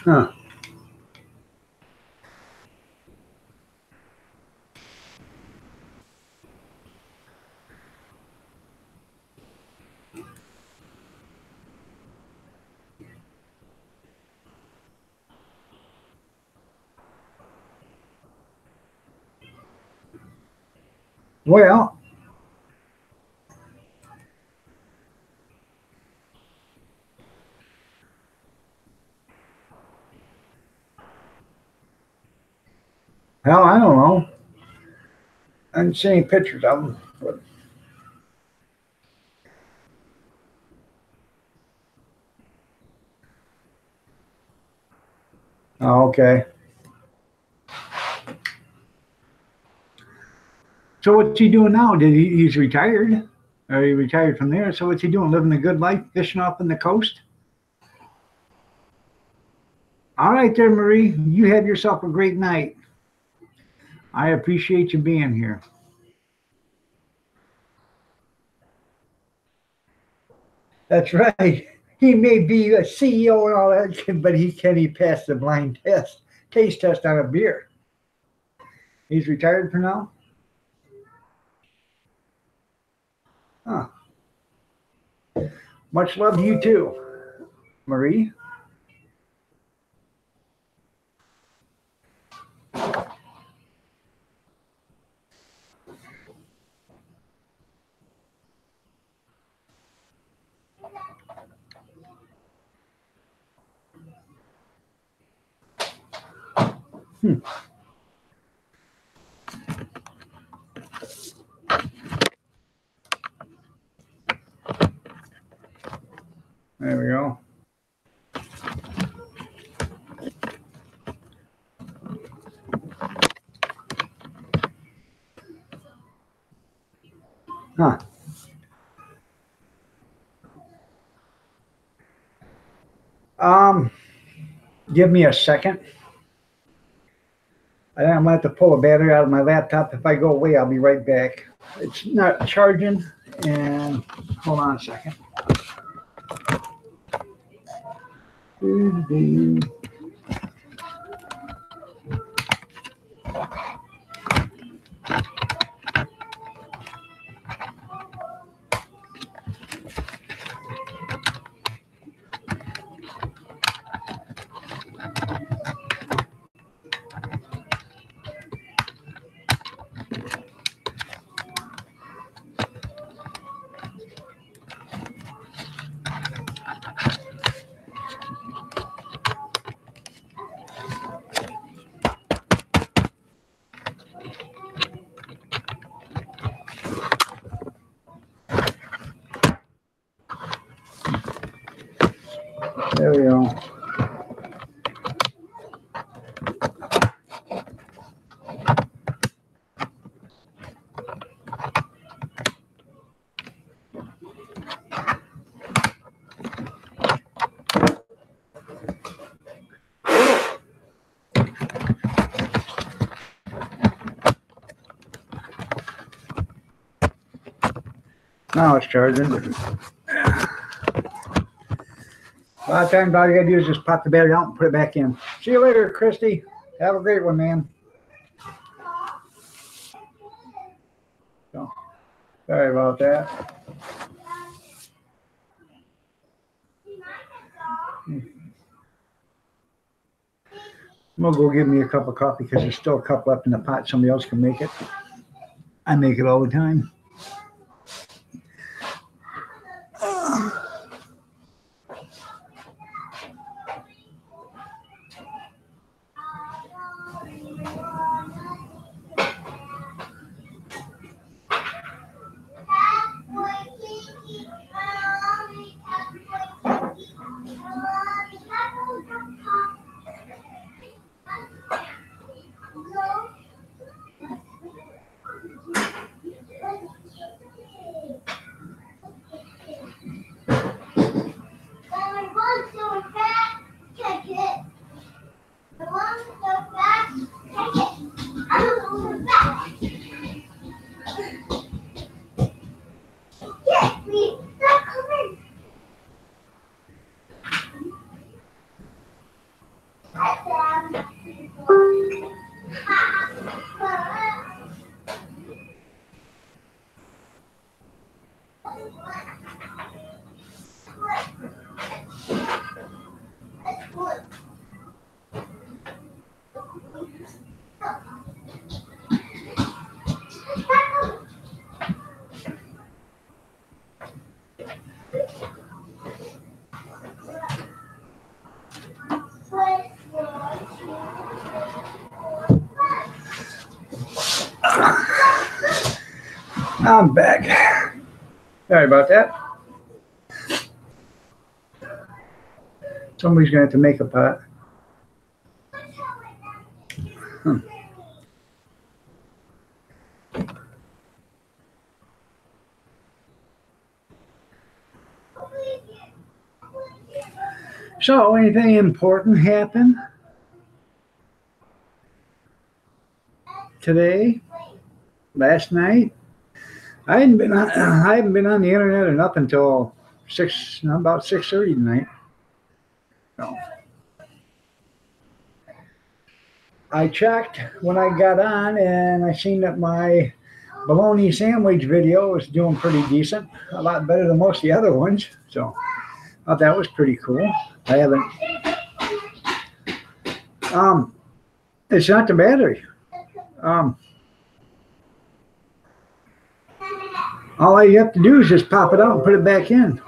Huh. Well, hell, I don't know. I didn't see any pictures of them. But... Oh, okay. So what's he doing now? He's retired? Or he retired from there? So what's he doing? Living a good life, fishing off on the coast? All right there, Marie. You have yourself a great night. I appreciate you being here. That's right. He may be a CEO and all that, but can he pass the blind taste test on a beer? He's retired for now? Huh. Much love to you too, Marie. There we go. Huh. Give me a second. I think I'm gonna have to pull a battery out of my laptop. If I go away, I'll be right back. It's not charging, and hold on a second. There we go. Now it's charging. A lot of times all you gotta do is just pop the battery out and put it back in. See you later, Christy. Have a great one, man. So, sorry about that. I'm gonna go give me a cup of coffee because there's still a cup left in the pot. Somebody else can make it. I make it all the time. I'm back. Sorry about that. Somebody's going to have to make a pot. So, anything important happen today? Last night? I haven't been on the internet or nothing until about 6:30 tonight. So I checked when I got on, and I seen that my bologna sandwich video was doing pretty decent, a lot better than most of the other ones. So I thought that was pretty cool. I haven't. It's not the battery. All you have to do is just pop it out and put it back in.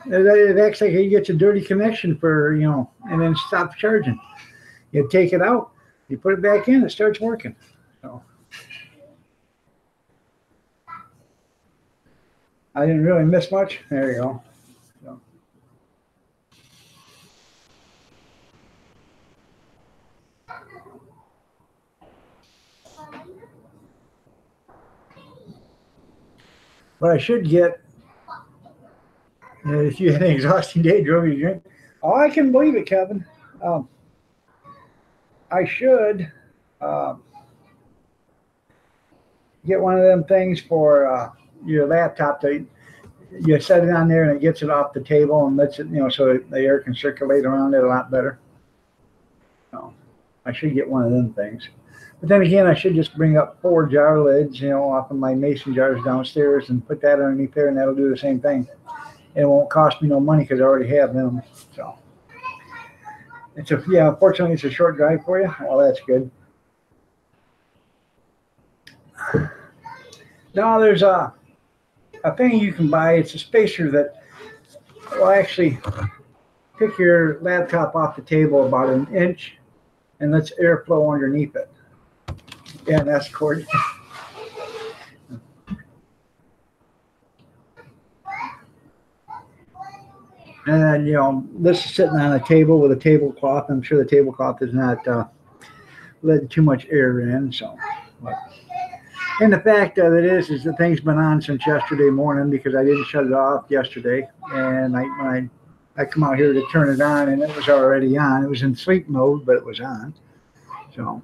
It acts like it gets a dirty connection for, and then stops charging. You take it out, you put it back in, it starts working. So I didn't really miss much. There you go. So. But I should get, if you had an exhausting day, drove you to drink. Oh, I can believe it, Kevin. I should get one of them things for your laptop that you set it on there and it gets it off the table and lets it, so the air can circulate around it a lot better. So I should get one of them things. But then again, I should just bring up 4 jar lids, off of my mason jars downstairs and put that underneath there, and that'll do the same thing. And it won't cost me no money because I already have them. So unfortunately, it's a short drive for you. Well, that's good. Now there's a thing you can buy. It's a spacer that will actually pick your laptop off the table about 1 inch and lets airflow underneath it. Yeah, that's cord. And this is sitting on a table with a tablecloth. I'm sure the tablecloth is not letting too much air in. So, and the fact of it is the thing's been on since yesterday morning because I didn't shut it off yesterday. And when I come out here to turn it on, and it was already on. It was in sleep mode, but it was on. So.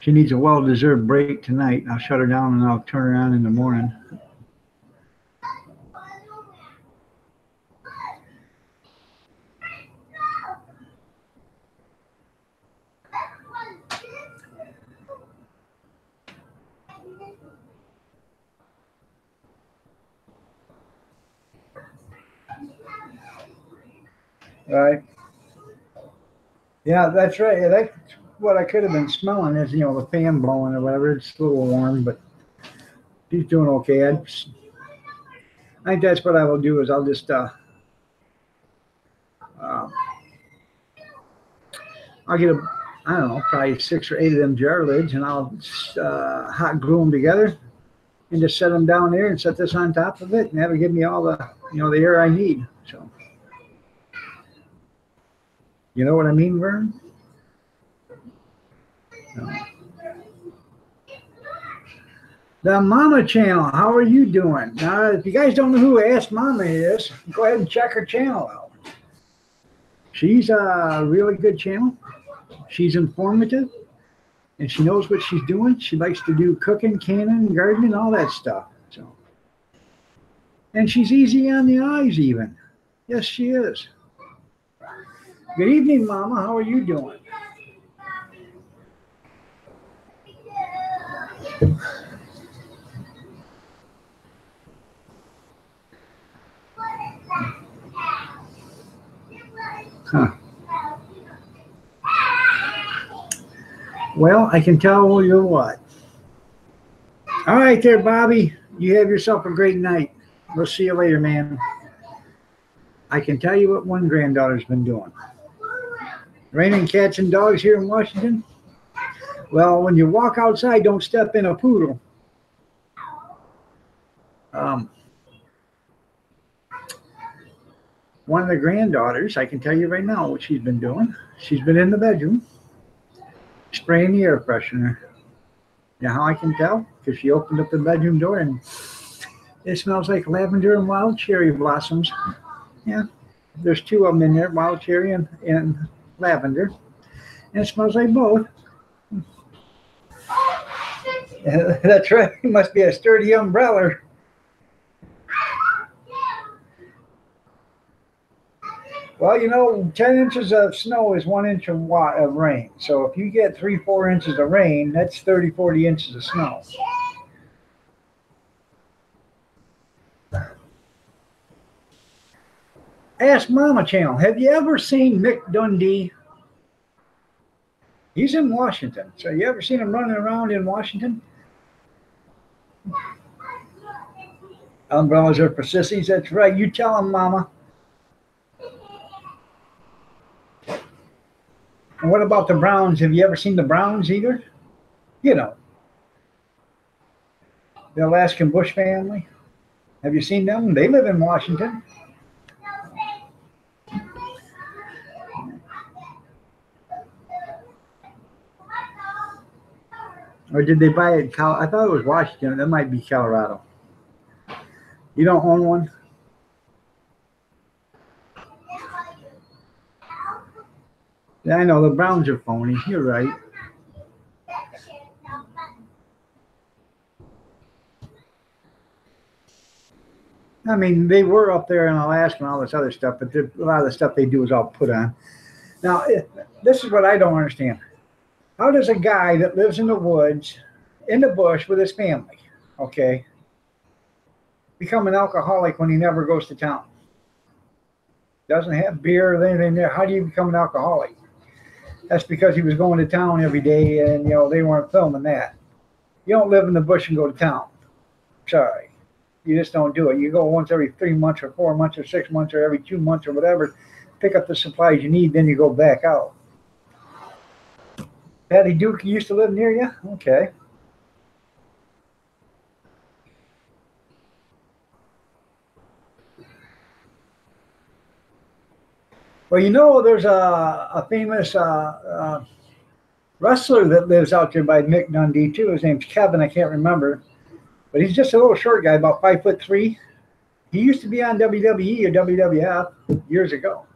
She needs a well-deserved break tonight. I'll shut her down and I'll turn her on in the morning. Right. Yeah, that's right. Yeah, that's what I could have been smelling is, the fan blowing or whatever. It's a little warm, but he's doing okay. I think that's what I will do is I'll just I'll get I don't know, probably 6 or 8 of them jar lids, and I'll hot glue them together and just set them down there and set this on top of it, and that'll give me all the the air I need. So you know what I mean, Vern? No. The Mama channel, how are you doing? Now, if you guys don't know who Ask Mama is, go ahead and check her channel out. She's a really good channel. She's informative, and she knows what she's doing. She likes to do cooking, canning, gardening, all that stuff. So And she's easy on the eyes even. Yes, she is. Good evening, Mama. How are you doing? Huh. Well, I can tell you what. All right there, Bobby. You have yourself a great night. We'll see you later, man. I can tell you what one granddaughter's been doing. Raining cats and dogs here in Washington. Well, when you walk outside, don't step in a poodle. Um, One of the granddaughters, I can tell you right now what she's been doing. She's been in the bedroom spraying the air freshener. You know how I can tell? Because she opened up the bedroom door and it smells like lavender and wild cherry blossoms. Yeah, there's two of them in there, wild cherry and lavender. And it smells like both. That's right. It must be a sturdy umbrella. Well, 10 inches of snow is 1 inch of rain. So if you get 3, 4 inches of rain, that's 30, 40 inches of snow. Ask Mama Channel, have you ever seen Mick Dundee? He's in Washington. So you ever seen him running around in Washington? Umbrellas are for sissies. That's right. You tell him, Mama. And what about the Browns? Have you ever seen the Browns either? The Alaskan Bush family. Have you seen them? They live in Washington. Or did they buy it? I thought it was Washington. That might be Colorado. You don't own one? Yeah, I know the Browns are phony. You're right. I mean, they were up there in Alaska and all this other stuff, but a lot of the stuff they do is all put on. Now, this is what I don't understand. How does a guy that lives in the woods, in the bush with his family, okay, become an alcoholic when he never goes to town? Doesn't have beer or anything there. How do you become an alcoholic? That's because he was going to town every day and, they weren't filming that. You don't live in the bush and go to town. Sorry. You just don't do it. You go once every 3 months or 4 months or 6 months or every 2 months or whatever, pick up the supplies you need, then you go back out. Patty Duke used to live near you? Okay. Well, there's a famous wrestler that lives out there by Mick Dundee, too. His name's Kevin. I can't remember. But he's just a little short guy, about 5'3". He used to be on WWE or WWF years ago.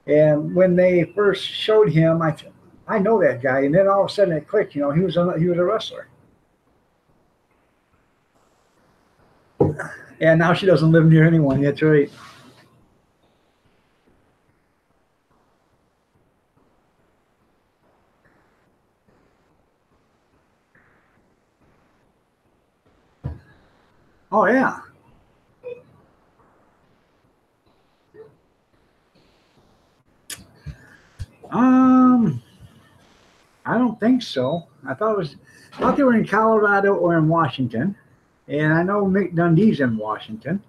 And when they first showed him, I know that guy. And then all of a sudden it clicked. He was a wrestler. And now she doesn't live near anyone. That's right. Oh, yeah. I don't think so. I thought they were in Colorado or in Washington. And I know Mick Dundee's in Washington.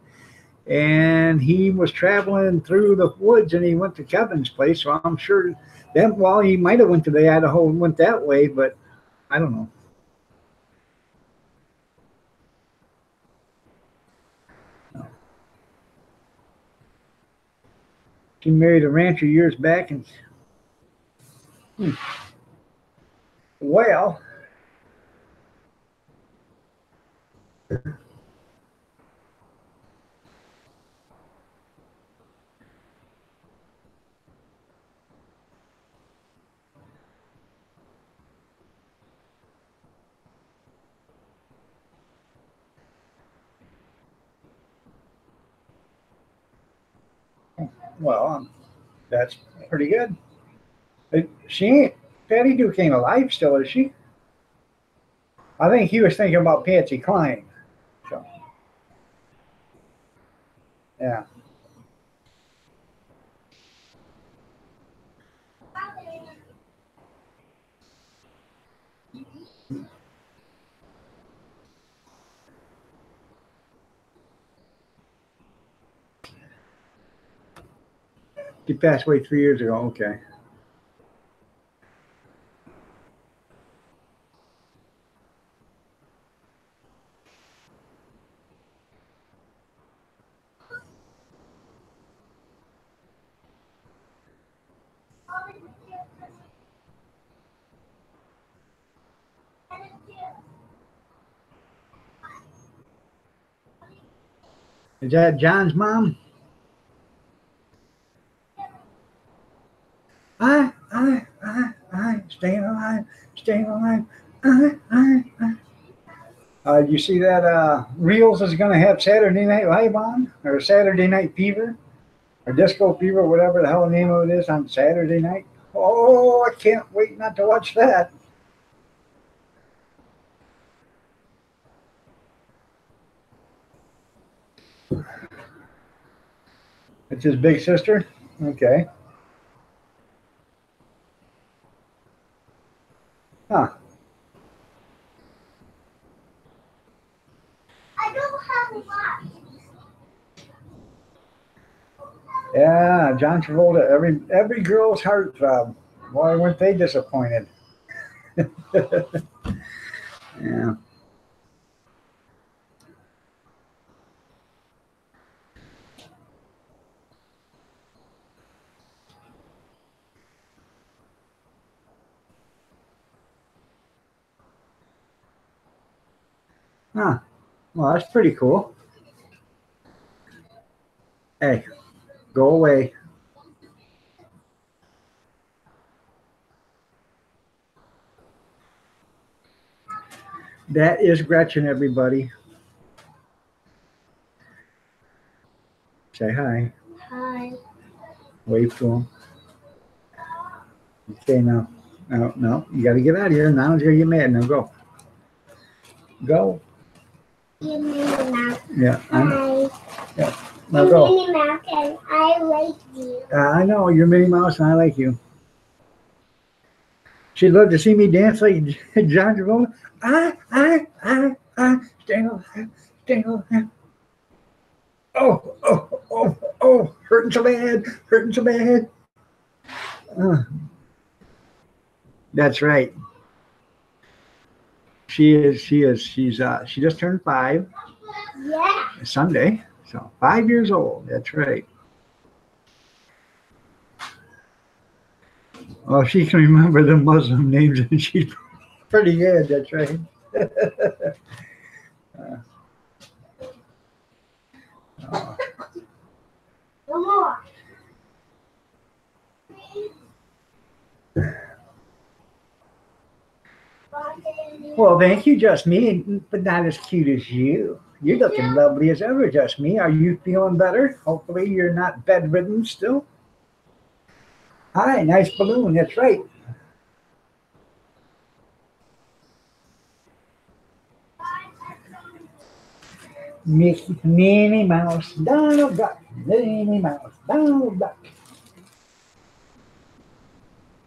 And he was traveling through the woods and he went to Kevin's place. So I'm sure he might have went to the Idaho and went that way, but I don't know. She married a rancher years back and well, Well, that's pretty good. She ain't, Patty Duke ain't alive still, is she? I think he was thinking about Patsy Cline. So, yeah. He passed away 3 years ago. Okay. Is that John's mom? Staying alive, staying alive. You see that Reels is going to have Saturday Night Live on, or Saturday Night Fever, or Disco Fever, whatever the hell the name of it is, on Saturday night. Oh, I can't wait not to watch that. It's his big sister? Okay. Huh. I don't have a watch. Yeah, John Travolta, every girl's heartthrob. Boy, weren't they disappointed? Yeah. Huh. Well, that's pretty cool. Hey, go away. That is Gretchen, everybody. Say hi. Hi. Wave to him. Okay, now. No. You got to get out of here. Now he's going to get mad. Now go. Go. You're Minnie Mouse. Yeah. Hi. Yeah. Now I'm go. Minnie Mouse and I like you. I know. You're Minnie Mouse and I like you. She'd love to see me dance like John Travolta. Staying alive, staying alive. Oh, hurting so bad, hurting so bad. That's right. She is. She just turned 5 Yeah. Sunday. So 5 years old. That's right. Well, she can remember the Muslim names and she's pretty good. That's right. No more. Well, thank you, just me, but not as cute as you. You're looking lovely as ever, just me. Are you feeling better? Hopefully you're not bedridden still. Hi, nice balloon. That's right. Minnie Mouse, Donald Duck, Minnie Mouse, Donald Duck.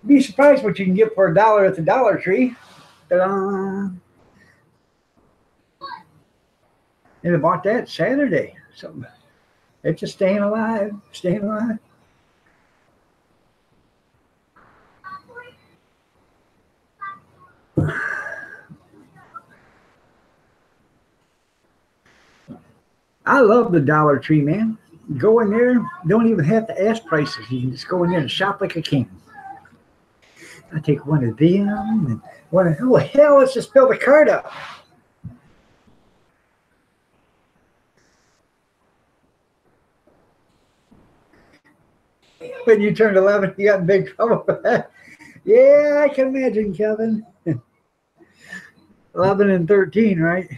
Be surprised what you can get for $1 at the Dollar Tree. Ta-da! And I bought that Saturday. So it's just staying alive, staying alive. I love the Dollar Tree, man. Go in there, don't even have to ask prices. You can just go in there and shop like a king. I take one of them and one of, oh hell, let's just fill the cart up. When you turned 11, you got in big trouble for that. Yeah, I can imagine, Kevin. 11 and 13, right?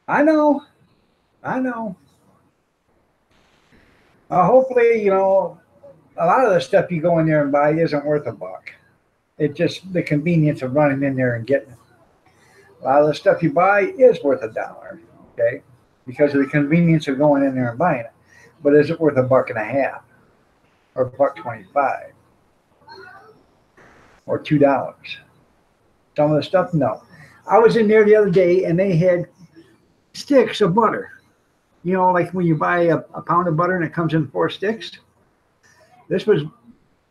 I know. I know. Hopefully, a lot of the stuff you go in there and buy isn't worth $1. It's just the convenience of running in there and getting it. A lot of the stuff you buy is worth $1, okay, because of the convenience of going in there and buying it. But is it worth $1.50 or $1.25 or $2? Some of the stuff, no. I was in there the other day and they had sticks of butter. Like when you buy a pound of butter and it comes in 4 sticks. This was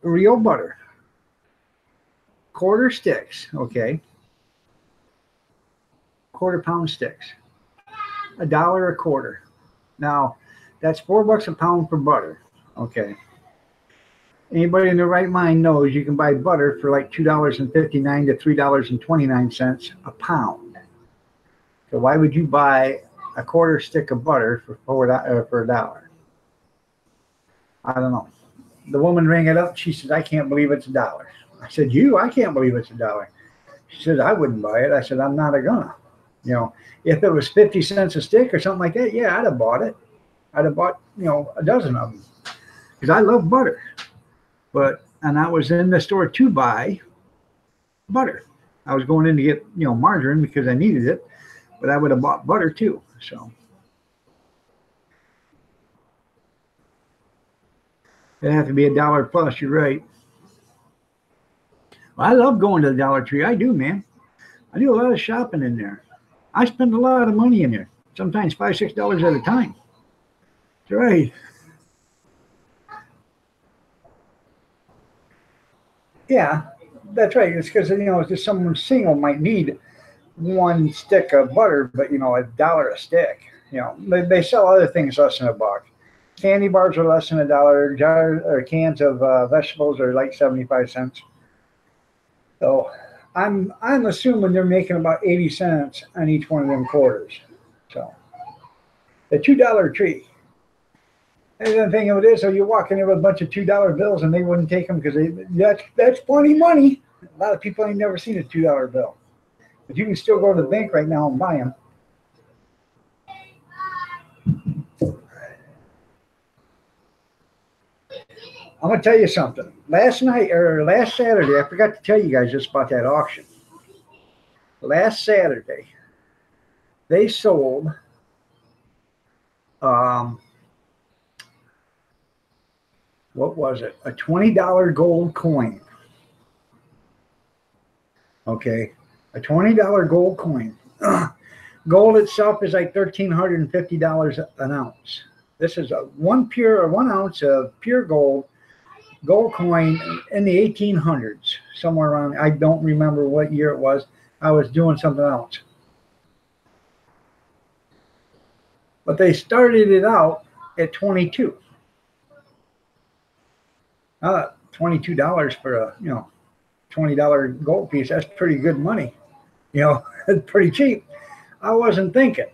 real butter. Quarter sticks, okay. Quarter-pound sticks. $1 a quarter. Now, that's $4 a pound for butter, okay. Anybody in their right mind knows you can buy butter for like $2.59 to $3.29 a pound. So why would you buy a quarter stick of butter for $1? I don't know. The woman rang it up. She said, "I can't believe it's $1." I said, I can't believe it's $1. She said, "I wouldn't buy it." I said, "I'm not gonna." If it was 50 cents a stick or something like that, yeah, I'd have bought it. I'd have bought, a dozen of them because I love butter. And I was in the store to buy butter. I was going in to get, margarine because I needed it, but I would have bought butter too. So it'd have to be $1 plus. You're right. Well, I love going to the Dollar Tree. I do, man. I do a lot of shopping in there. I spend a lot of money in there. Sometimes $5, $6 at a time. That's right. Yeah, that's right. It's because it's just someone single might need 1 stick of butter, but $1 a stick. They sell other things less than $1. Candy bars are less than $1. Jars or cans of vegetables are like 75 cents. So I'm assuming they're making about 80 cents on each one of them quarters. So the $2 tree. And the thing of it is, so you walk in there with a bunch of $2 bills and they wouldn't take them because that's plenty money. A lot of people ain't never seen a $2 bill. But you can still go to the bank right now and buy them. I'm going to tell you something. Last Saturday, I forgot to tell you guys just about that auction. Last Saturday, they sold what was it? A $20 gold coin. Okay, a $20 gold coin. Gold itself is like $1,350 an ounce. This is one ounce of pure gold coin in the 1800s, somewhere around. I don't remember what year it was. I was doing something else. But they started it out at 22. $22 for a $20 gold piece. That's pretty good money. It's pretty cheap. I wasn't thinking.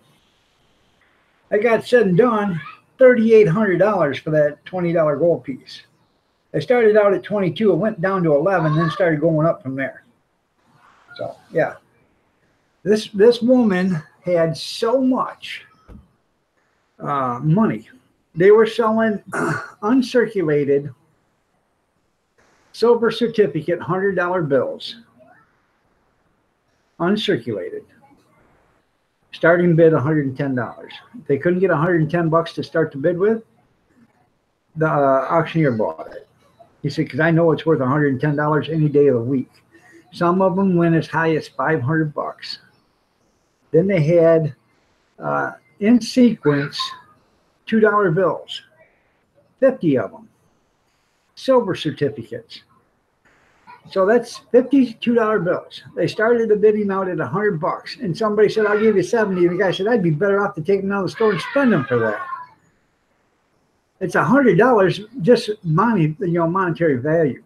I got said and done, $3,800 for that $20 gold piece. They started out at 22, it went down to 11, then started going up from there. So yeah, this woman had so much money. They were selling uncirculated silver certificate $100 bills, uncirculated. Starting bid $110. If they couldn't get $110 to start the bid with, the auctioneer bought it. He said, because I know it's worth $110 any day of the week. Some of them went as high as $500. Then they had in sequence $2 bills, 50 of them, silver certificates. So that's $52 bills. They started the bidding out at $100, and somebody said, "I'll give you 70." And the guy said, "I'd be better off to take them out of the store and spend them for that." It's $100 just money, monetary value.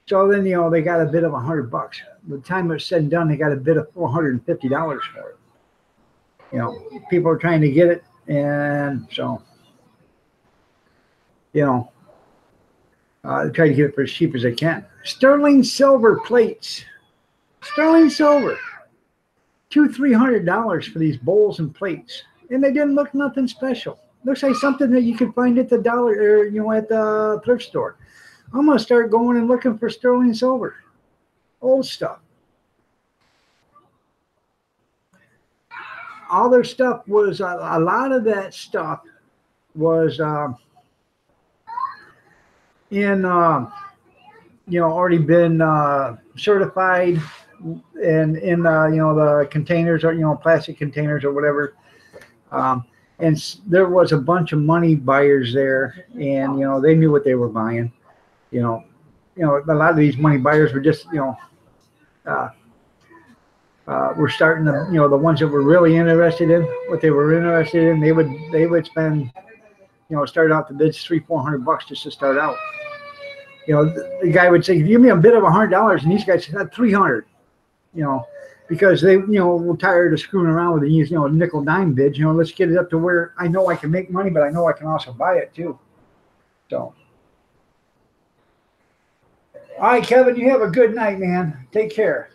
So then, they got a bid of $100. By the time it was said and done, they got a bid of $450 for it. People are trying to get it, and so, they try to get it for as cheap as they can. Sterling silver plates. Sterling silver. $200-300 for these bowls and plates, and they didn't look nothing special. Looks like something that you could find at the dollar, or at the thrift store. I'm gonna start going and looking for sterling silver, old stuff. All their stuff was a lot of that stuff was in already been certified and in the containers, or plastic containers or whatever. And there was a bunch of money buyers there, and they knew what they were buying. A lot of these money buyers were just we're starting to, the ones that were really interested in what they were interested in, they would spend, start out the bids $300-400 just to start out. The guy would say, give me a bid of $100, and these guys said 300, because they, were tired of screwing around with these, nickel dime bids. Let's get it up to where I know I can make money, but I know I can also buy it too. So, all right, Kevin, you have a good night, man. Take care.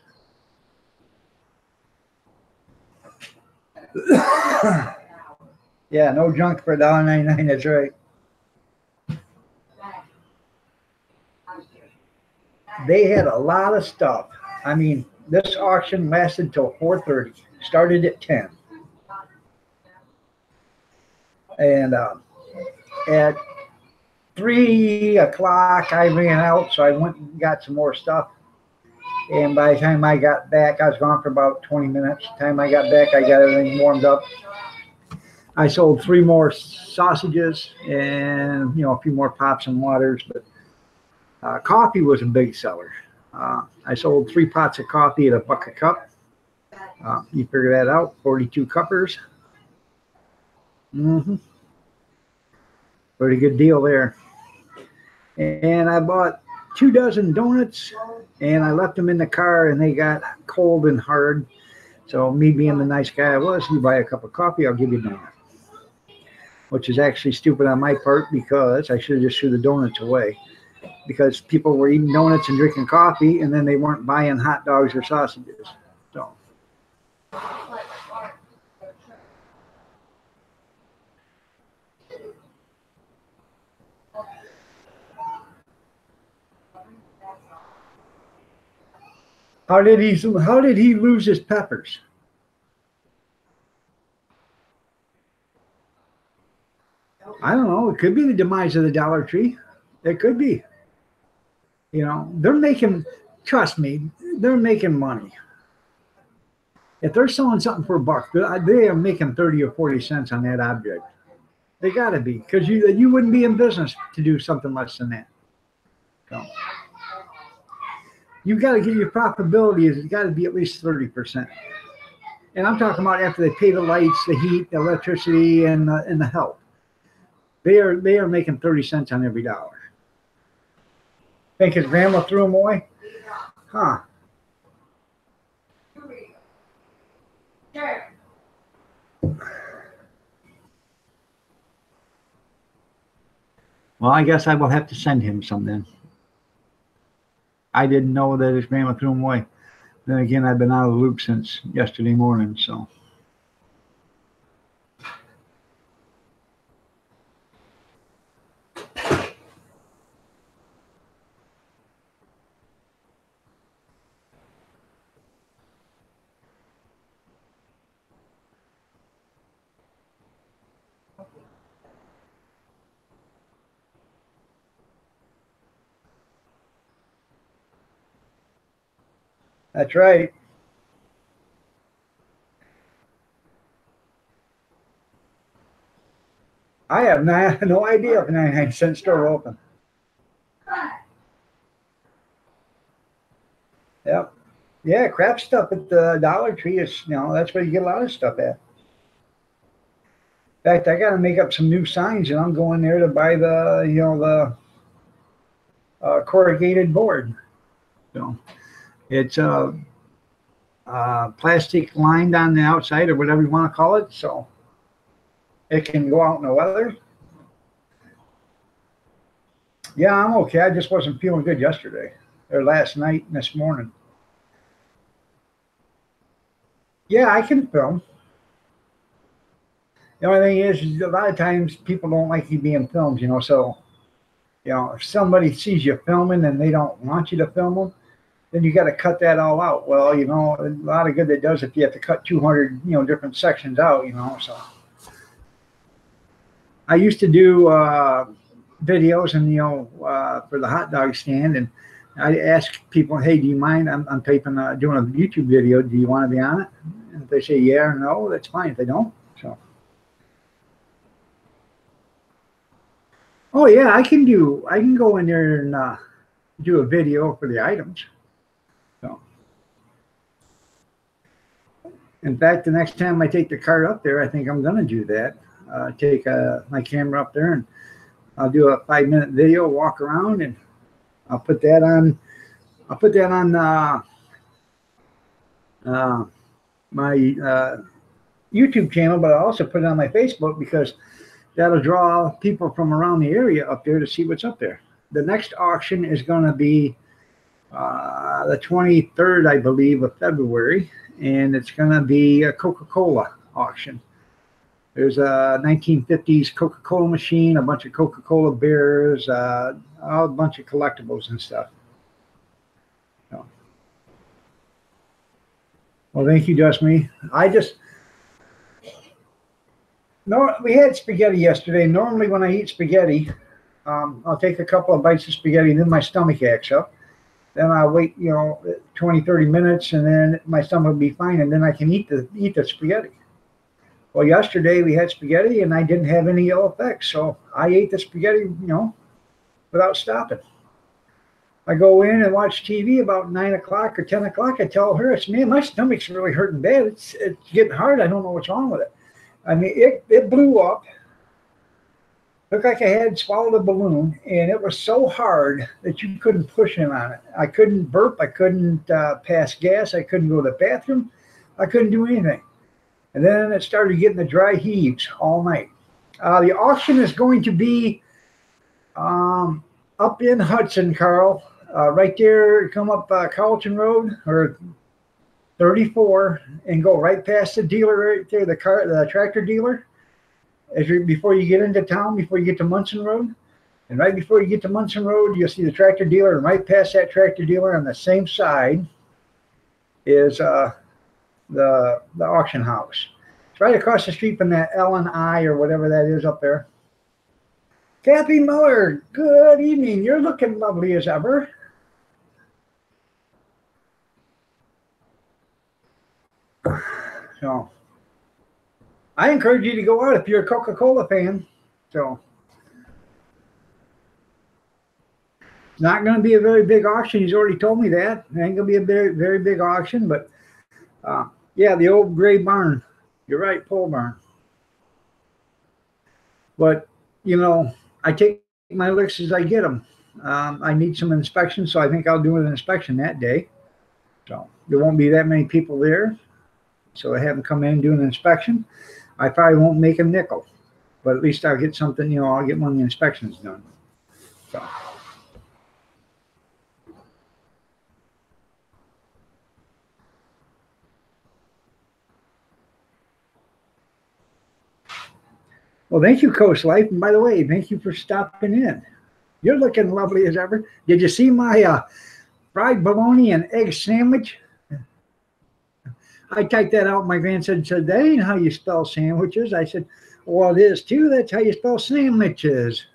Yeah, no junk for $1.99. That's right. They had a lot of stuff. I mean, this auction lasted till 4:30. Started at 10. And at 3 o'clock, I ran out, so I went and got some more stuff. And by the time I got back, I was gone for about 20 minutes. By the time I got back, I got everything warmed up. I sold 3 more sausages and, a few more pops and waters. But coffee was a big seller. I sold 3 pots of coffee at $1 a cup. You figure that out, 42 cuppers. Pretty good deal there. And I bought 2 dozen donuts, and I left them in the car, and they got cold and hard. So me being the nice guy I was, you buy a cup of coffee, I'll give you a donut. Which is actually stupid on my part, because I should have just threw the donuts away. Because people were eating donuts and drinking coffee, and then they weren't buying hot dogs or sausages. So. How did he lose his peppers? I don't know. It could be the demise of the Dollar Tree. It could be. They're making, trust me, they're making money. If they're selling something for $1, they are making 30 or 40 cents on that object. They got to be, because you wouldn't be in business to do something less than that. So. You've got to get your profitability, it's got to be at least 30%. And I'm talking about after they pay the lights, the heat, the electricity, and the help. They are making 30 cents on every dollar. Think his grandma threw him away? Huh. Sure. Well, I guess I will have to send him some then. I didn't know that his grandma threw him away. Then again, I've been out of the loop since yesterday morning, so. That's right. I have no idea if a 99-cent store open. Yep. Yeah, crap stuff at the Dollar Tree is, that's where you get a lot of stuff at. In fact, I got to make up some new signs, and I'm going there to buy the corrugated board. So. It's plastic lined on the outside, or whatever you want to call it, so it can go out in the weather. Yeah, I'm okay. I just wasn't feeling good yesterday, or last night and this morning. Yeah, I can film. The only thing is a lot of times people don't like you being filmed, you know. So, you know, if somebody sees you filming and they don't want you to film them, then you got to cut that all out. Well, you know, a lot of good that does if you have to cut 200, you know, different sections out, you know. So I used to do videos and, you know, for the hot dog stand. And I ask people, hey, do you mind? I'm taping, doing a YouTube video. Do you want to be on it? And if they say yeah or no, that's fine. If they don't, so. Oh yeah, I can go in there and do a video for the items. So, in fact, the next time I take the cart up there, I think I'm going to do that. Take my camera up there and I'll do a 5-minute video, walk around, and I'll put that on. I'll put that on my YouTube channel, but I'll also put it on my Facebook because that'll draw people from around the area up there to see what's up there. The next auction is going to be the 23rd, I believe, of February, and it's going to be a Coca-Cola auction. There's a 1950s Coca-Cola machine, a bunch of Coca-Cola beers, a bunch of collectibles and stuff. So. Well, thank you, Dusty. No, we had spaghetti yesterday. Normally when I eat spaghetti, I'll take a couple of bites of spaghetti and then my stomach acts up. Then I'll wait, you know, 20, 30 minutes and then my stomach will be fine and then I can eat the spaghetti. Well, yesterday we had spaghetti and I didn't have any ill effects. So I ate the spaghetti, you know, without stopping. I go in and watch TV about 9 o'clock or 10 o'clock. I tell her, it's, man, my stomach's really hurting bad. It's getting hard. I don't know what's wrong with it. I mean, it blew up. Looked like I had swallowed a balloon, and it was so hard that you couldn't push in on it. I couldn't burp. I couldn't pass gas. I couldn't go to the bathroom. I couldn't do anything. And then it started getting the dry heaves all night. The auction is going to be up in Hudson, Carl. Right there, come up Carlton Road, or 34, and go right past the dealer right there, the tractor dealer. Before you get into town, before you get to Munson Road, and right before you get to Munson Road, you'll see the tractor dealer, and right past that tractor dealer on the same side is the auction house. It's right across the street from that L&I or whatever that is up there. Kathy Miller, good evening. You're looking lovely as ever. So I encourage you to go out if you're a Coca-Cola fan. So it's not going to be a very big auction. He's already told me that. It ain't going to be a very, very big auction, but yeah, the old gray barn. You're right, pole barn. But, you know, I take my licks as I get them. I need some inspection, so I think I'll do an inspection that day. So there won't be that many people there. So I have them come in and do an inspection. I probably won't make a nickel, but at least I'll get something, you know, I'll get one of the inspections done. So. Well, thank you, Coast Life. And by the way, thank you for stopping in. You're looking lovely as ever. Did you see my fried bologna and egg sandwich? I typed that out. My grandson said, that ain't how you spell sandwiches. I said, well, it is too. That's how you spell sandwiches.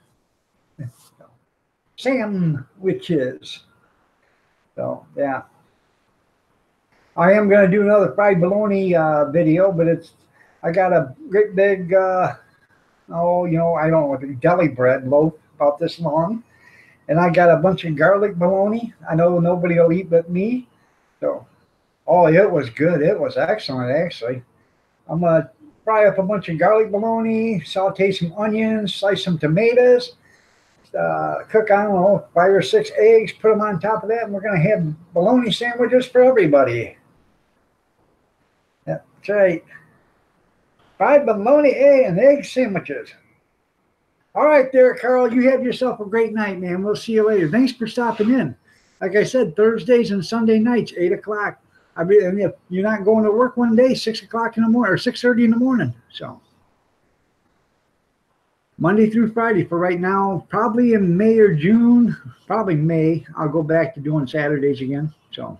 Sandwiches. So, yeah. I am going to do another fried bologna video, but I got a great big, you know, I don't know, deli bread loaf about this long. And I got a bunch of garlic bologna. I know nobody will eat but me. So. Oh, it was good. It was excellent, actually. I'm going to fry up a bunch of garlic bologna, saute some onions, slice some tomatoes, cook, I don't know, 5 or 6 eggs, put them on top of that, and we're going to have bologna sandwiches for everybody. That's right. Fried bologna, and egg sandwiches. All right there, Carl. You have yourself a great night, man. We'll see you later. Thanks for stopping in. Like I said, Thursdays and Sunday nights, 8 o'clock. I mean, and if you're not going to work one day, 6 o'clock in the morning or 6:30 in the morning. So Monday through Friday for right now. Probably in May or June, probably May, I'll go back to doing Saturdays again. So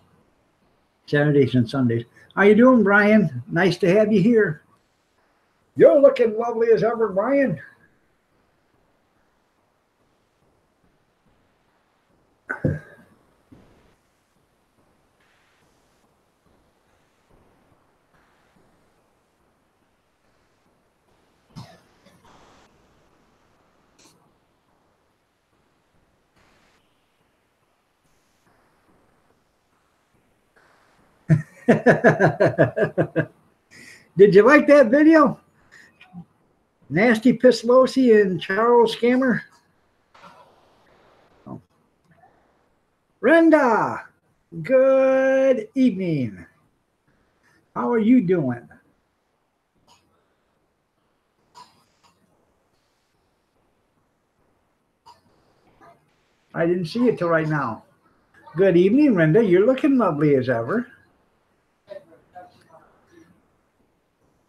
Saturdays and Sundays. How you doing, Brian? Nice to have you here. You're looking lovely as ever, Brian. Did you like that video? Nasty Pislosi and Charles Scammer. Oh. Brenda, good evening. How are you doing? I didn't see it till right now. Good evening, Brenda. You're looking lovely as ever.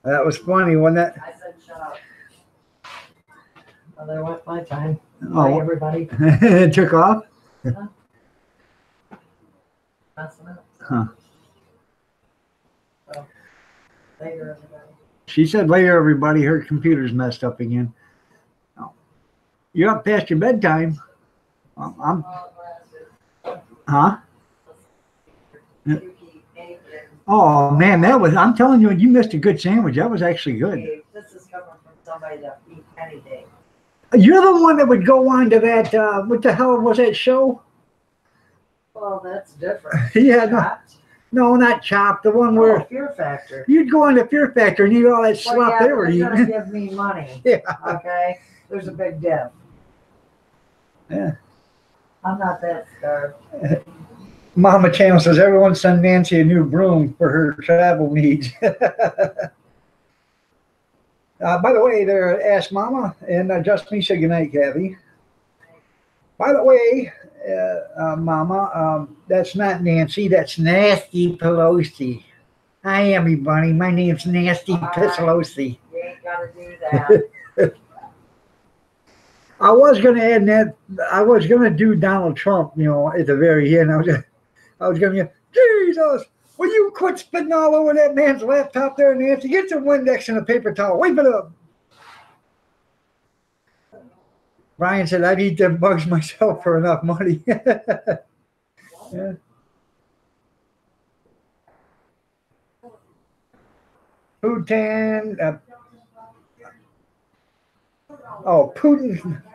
That was funny, wasn't it? I said, shut up. Well, there went my time. Oh. Bye, everybody. It took off? Messing up. Huh. So, later, everybody. She said later, everybody, her computer's messed up again. Oh. You're up past your bedtime. I'm huh? Oh man, I'm telling you, you missed a good sandwich. That was actually good. This is coming from somebody that eats any day. You're the one that would go on to that, what the hell was that show? Well, that's different. Yeah, Chopped? no, not Chopped. The one where Fear Factor. you'd go on to Fear Factor and eat all that slop Well, yeah, they were but they're gonna eating. give me money. Yeah. Okay? There's a big diff. Yeah. I'm not that starved. Mama Channel says everyone send Nancy a new broom for her travel needs. By the way, there, Ask Mama and just me say goodnight, Kathy. By the way, Mama, that's not Nancy, that's Nasty Pelosi. Hi, everybody. My name's Nasty Pelosi. You ain't gotta do that. I was going to add that. I was going to do Donald Trump, you know, at the very end. I was going to go, Jesus, will you quit spitting all over that man's laptop there, Nancy? Get some Windex and a paper towel. Wipe it up. Brian said, I'd eat them bugs myself for enough money. Yeah. Putin.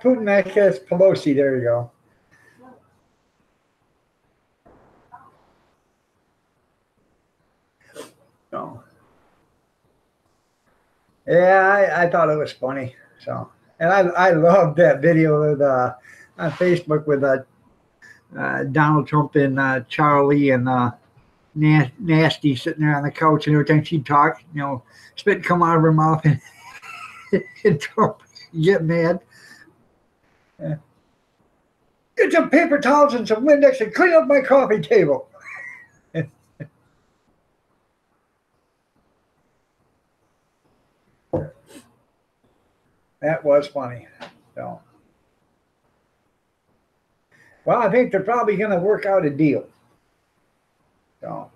Putin, I guess, Pelosi. There you go. Oh. Yeah, I thought it was funny. So, and I loved that video with on Facebook with Donald Trump and Charlie and Nasty sitting there on the couch, and every time she'd talk, you know, spit come out of her mouth, and Trump get mad. Yeah. Get some paper towels and some Windex and clean up my coffee table. That was funny. So, well, I think they're probably going to work out a deal. So.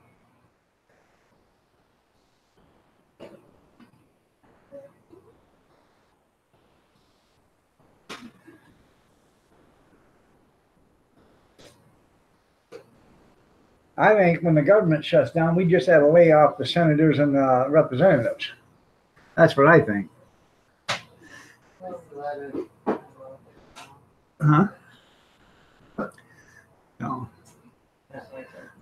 I think when the government shuts down, we just have to lay off the senators and the representatives. That's what I think. Huh? No.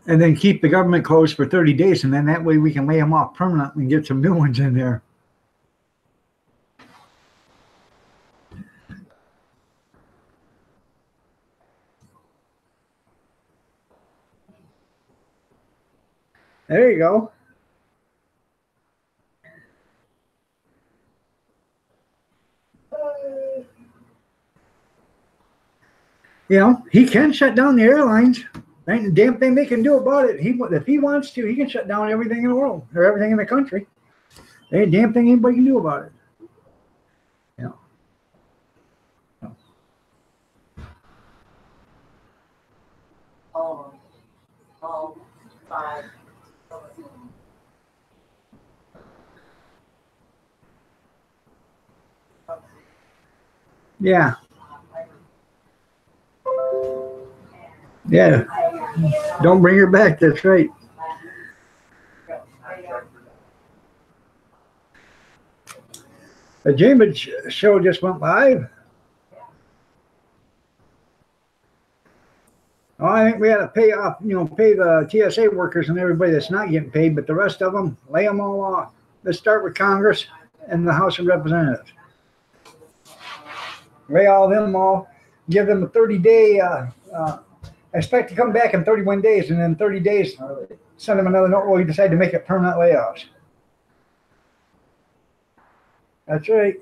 And then keep the government closed for 30 days, and then that way we can lay them off permanently and get some new ones in there. There you go. You know, he can shut down the airlines. There ain't a damn thing they can do about it. If he wants to, he can shut down everything in the world or everything in the country. There ain't a damn thing anybody can do about it. You know. All 5. Yeah. Yeah. Don't bring her back. That's right. The James show just went live. Oh, I think we had to pay off, pay the TSA workers and everybody that's not getting paid, but the rest of them, lay them all off. Let's start with Congress and the House of Representatives. Lay all them off, give them a 30-day, expect to come back in 31 days, and then 30 days, send them another note, well, we decide to make it permanent layoffs. That's right.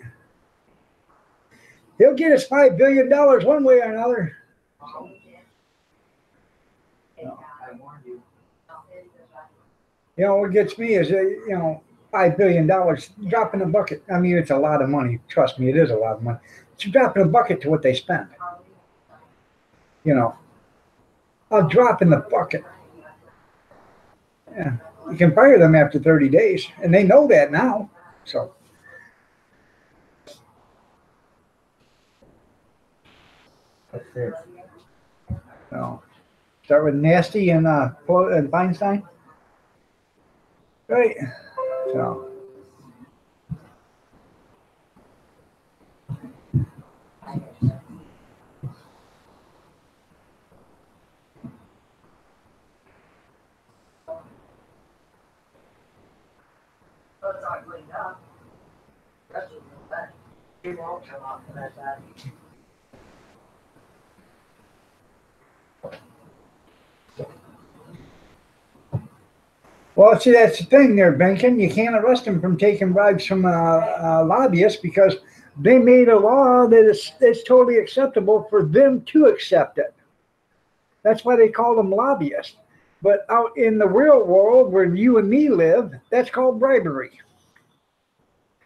He'll get his $5 billion one way or another. What gets me is, $5 billion drop in a bucket. I mean, it's a lot of money. Trust me, it is a lot of money. It's a drop in a bucket to what they spend. A drop in the bucket. Yeah, you can fire them after 30 days, and they know that now. So. So, start with Nasty and Feinstein. Right. So. It's not cleaned up. It won't come off of that bad. Well, see, that's the thing there, Benkin. You can't arrest them from taking bribes from lobbyists because they made a law that it's totally acceptable for them to accept it. That's why they call them lobbyists. But out in the real world where you and me live, that's called bribery.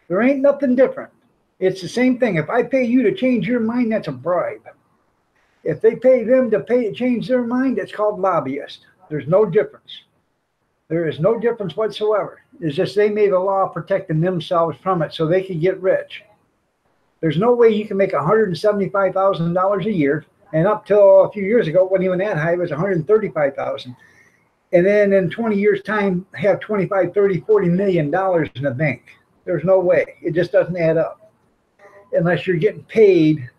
There ain't nothing different. It's the same thing. If I pay you to change your mind, that's a bribe. If they pay them to change their mind, it's called lobbyist. There's no difference. There is no difference whatsoever. It's just they made a law protecting themselves from it so they could get rich. There's no way you can make $175,000 a year, and up till a few years ago, it wasn't even that high, it was $135,000. And then in 20 years' time, have $25, $30, $40 million in the bank. There's no way. It just doesn't add up. Unless you're getting paid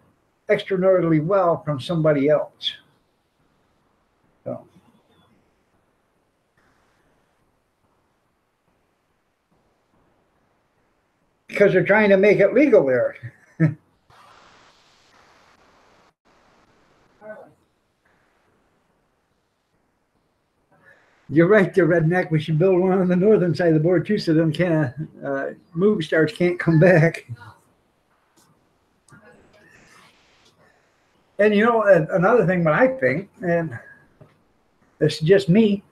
extraordinarily well from somebody else. So. Because they're trying to make it legal there. You're right there, redneck. We should build one on the northern side of the border too, so them kind of movie stars can't come back. And another thing, what I think, and this is just me,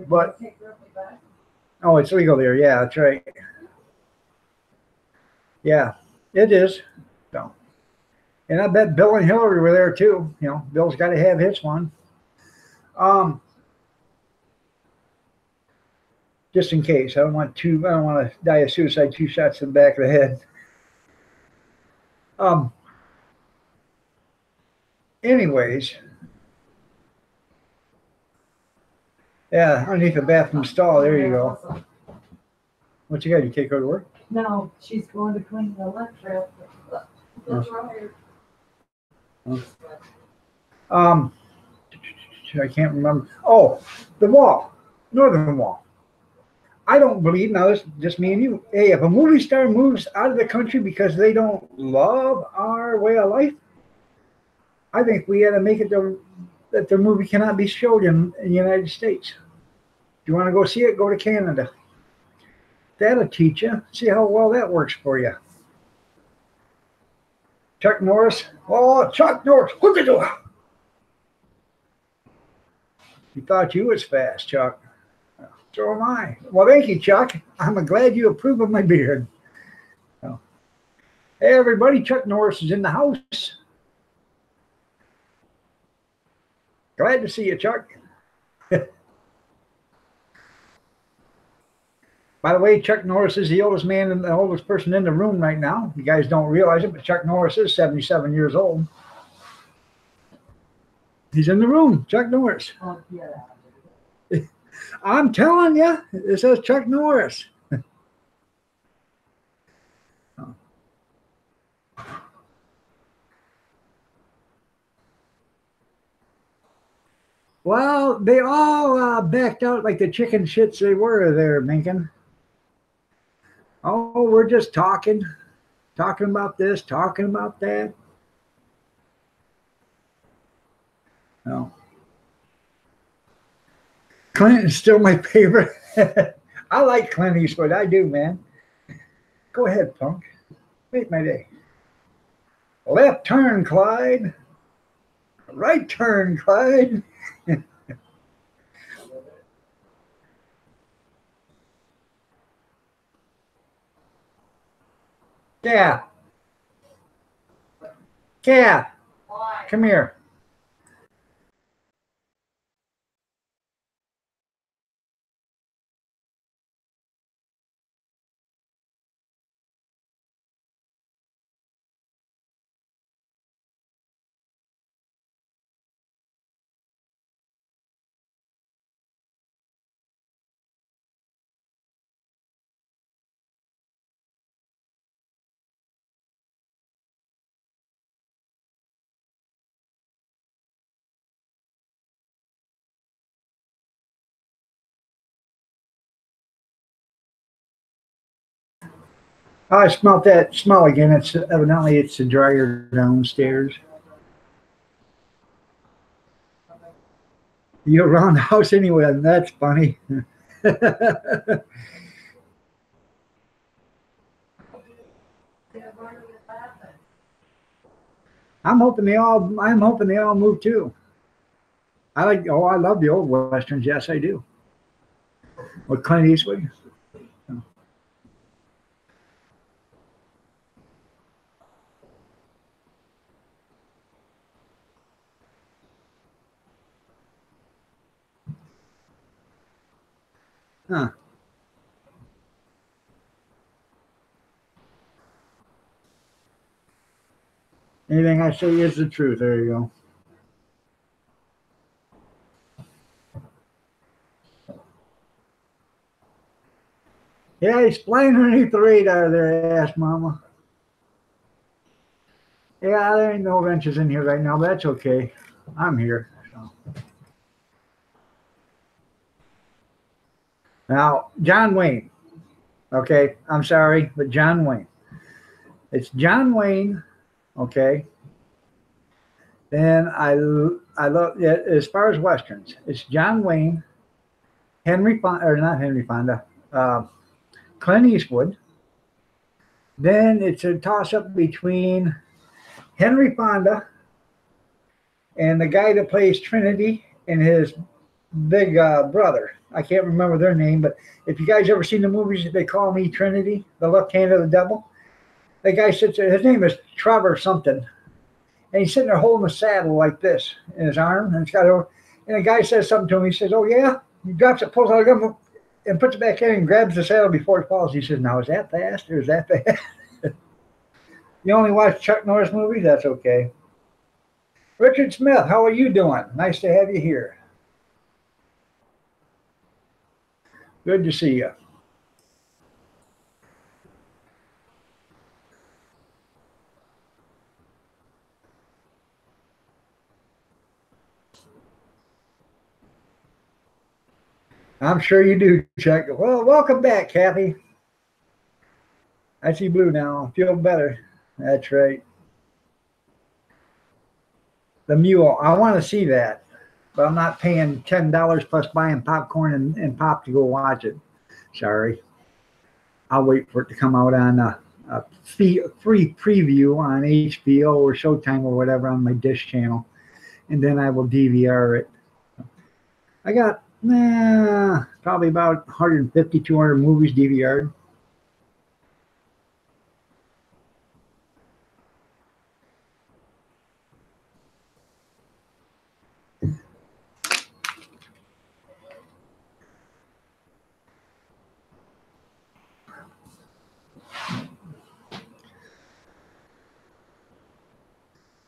but oh, it's legal there. Yeah, that's right. Yeah, it is. So, and I bet Bill and Hillary were there too. Bill's got to have his one. Just in case, I don't want to die of suicide, 2 shots in the back of the head. Anyways, yeah, underneath the bathroom stall. There you go. What you got? You take her to work? No, she's going to clean the electric. The dryer. I can't remember. Oh, the wall, northern wall. I don't believe, now this is just me and you, hey, if a movie star moves out of the country because they don't love our way of life, I think we had to make it that their movie cannot be showed in the United States. If you want to go see it, go to Canada. That'll teach you. See how well that works for you. Chuck Norris. Oh, Chuck Norris. Look at you. You thought you was fast, Chuck. So am I. Well, thank you, Chuck. I'm glad you approve of my beard. So, hey, everybody. Chuck Norris is in the house. Glad to see you, Chuck. By the way, Chuck Norris is the oldest man and the oldest person in the room right now. You guys don't realize it, but Chuck Norris is 77 years old. He's in the room, Chuck Norris. Oh, yeah. I'm telling you, it says Chuck Norris. Well, they all backed out like the chicken shits they were there, Minkin. Oh, we're just talking about this, talking about that. No. Clint is still my favorite. I like Clint Eastwood. I do, man. Go ahead, punk. Make my day. Left turn, Clyde. Right turn, Clyde. Yeah. Cat. Why? Come here. Oh, I smelt that smell again. It's evidently it's the dryer downstairs. You around the house anyway, and that's funny. I'm hoping they all move too. I love the old westerns. Yes, I do. With Clint Eastwood. Huh. Anything I say is the truth. There you go. Yeah, he's flying underneath the radar there, ass mama. Yeah, there ain't no wrenches in here right now, but that's okay. I'm here. So. Now, John Wayne. Okay, I'm sorry, but John Wayne. It's John Wayne. Okay. Then I love, as far as westerns, it's John Wayne, Clint Eastwood. Then it's a toss-up between Henry Fonda and the guy that plays Trinity and his big brother. I can't remember their name, but if you guys ever seen the movies that They Call Me Trinity, The Left Hand of the Devil, the guy sits there, his name is Trevor something, and he's sitting there holding a saddle like this in his arm, and it's got over, and the guy says something to him. He says, "Oh yeah," he drops it, pulls out a gun, and puts it back in and grabs the saddle before it falls. He says, "Now is that fast or is that fast?" You only watch Chuck Norris movies? That's okay. Richard Smith, how are you doing? Nice to have you here. Good to see you. I'm sure you do, Chuck. Well, welcome back, Kathy. I see blue now. I feel better. That's right. The Mule. I want to see that, but I'm not paying $10 plus buying popcorn and pop to go watch it. Sorry. I'll wait for it to come out on a free preview on HBO or Showtime or whatever on my Dish channel, and then I will DVR it. I got probably about 150, 200 movies DVR'd.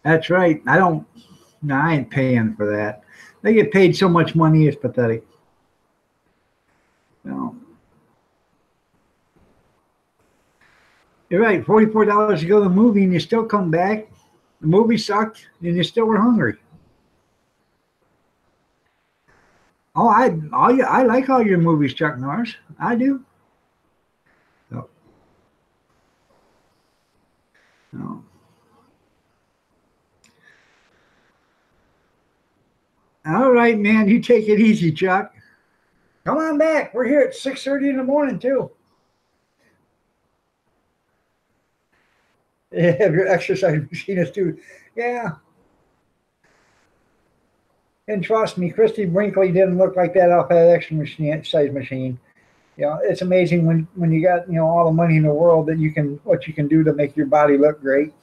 That's right. No, I ain't paying for that. They get paid so much money, it's pathetic. No. You're right. $44 to go to the movie, and you still come back. The movie sucked, and you still were hungry. Oh, I like all your movies, Chuck Norris. I do. So, no. All right, man. You take it easy, Chuck. Come on back. We're here at 6:30 in the morning, too. Yeah, your exercise machine is too. Yeah. And trust me, Christy Brinkley didn't look like that off that exercise machine. You know, it's amazing when you got, all the money in the world that what you can do to make your body look great.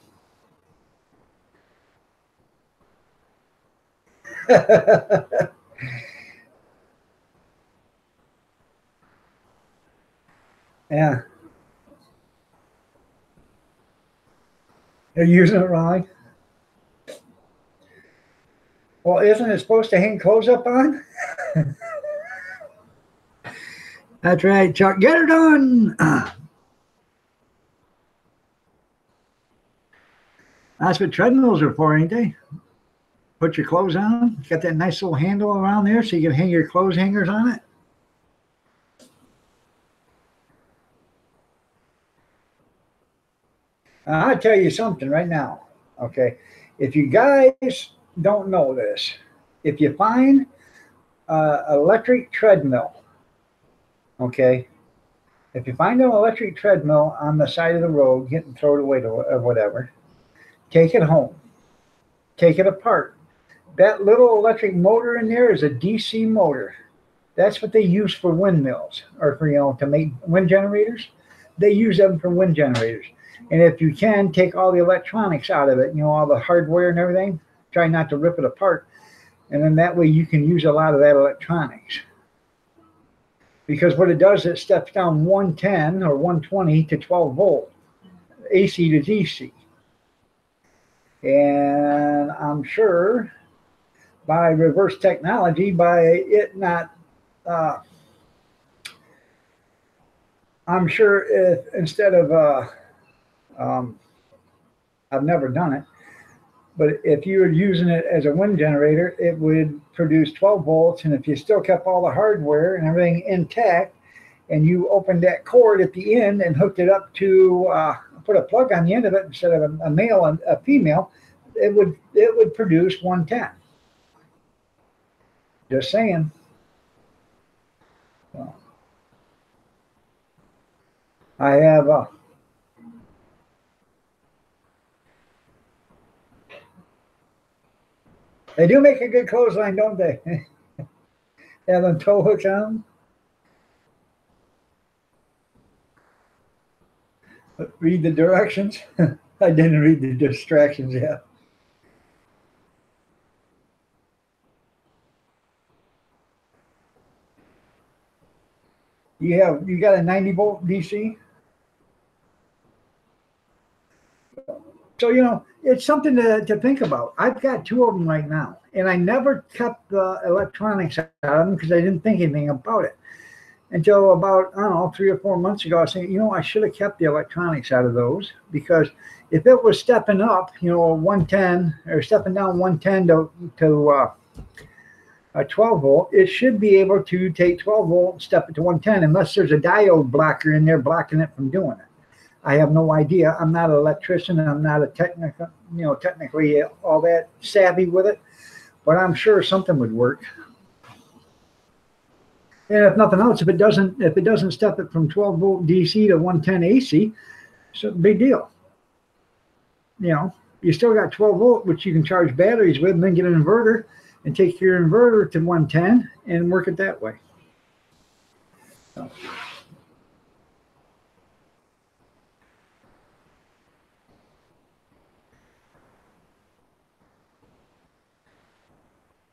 Yeah. They're using it wrong. Well, isn't it supposed to hang clothes up on? That's right, Chuck. Get her done. That's what treadmills are for, ain't they? Put your clothes on. Got that nice little handle around there so you can hang your clothes hangers on it. I'll tell you something right now, okay? If you guys don't know this, if you find an electric treadmill, okay? If you find an electric treadmill on the side of the road, getting thrown away or whatever, take it home. Take it apart. That little electric motor in there is a DC motor. That's what they use for windmills or for, to make wind generators. They use them for wind generators. And if you can, take all the electronics out of it, all the hardware and everything. Try not to rip it apart. And then that way you can use a lot of that electronics. Because what it does, it steps down 110 or 120 to 12 volt, AC to DC. And I'm sure by reverse technology, by it not, I'm sure if instead of, I've never done it, but if you were using it as a wind generator, it would produce 12 volts. And if you still kept all the hardware and everything intact, and you opened that cord at the end and hooked it up to put a plug on the end of it instead of a male and a female, it would produce 110. Just saying. So, I have they do make a good clothesline, don't they? Have them tow hooks on them. Read the directions. I didn't read the distractions yet. You got a 90 volt DC? So, it's something to think about. I've got two of them right now, and I never kept the electronics out of them because I didn't think anything about it. Until about, I don't know, 3 or 4 months ago, I was saying, I should have kept the electronics out of those, because if it was stepping up, 110 or stepping down 110 to a 12 volt, it should be able to take 12 volt and step it to 110, unless there's a diode blocker in there blocking it from doing it. I have no idea. I'm not an electrician, and I'm not a technically all that savvy with it, but I'm sure something would work. And if nothing else, if it doesn't step it from 12 volt DC to 110 AC, it's a big deal. You still got 12 volt, which you can charge batteries with, and then get an inverter, and take your inverter to 110 and work it that way. So.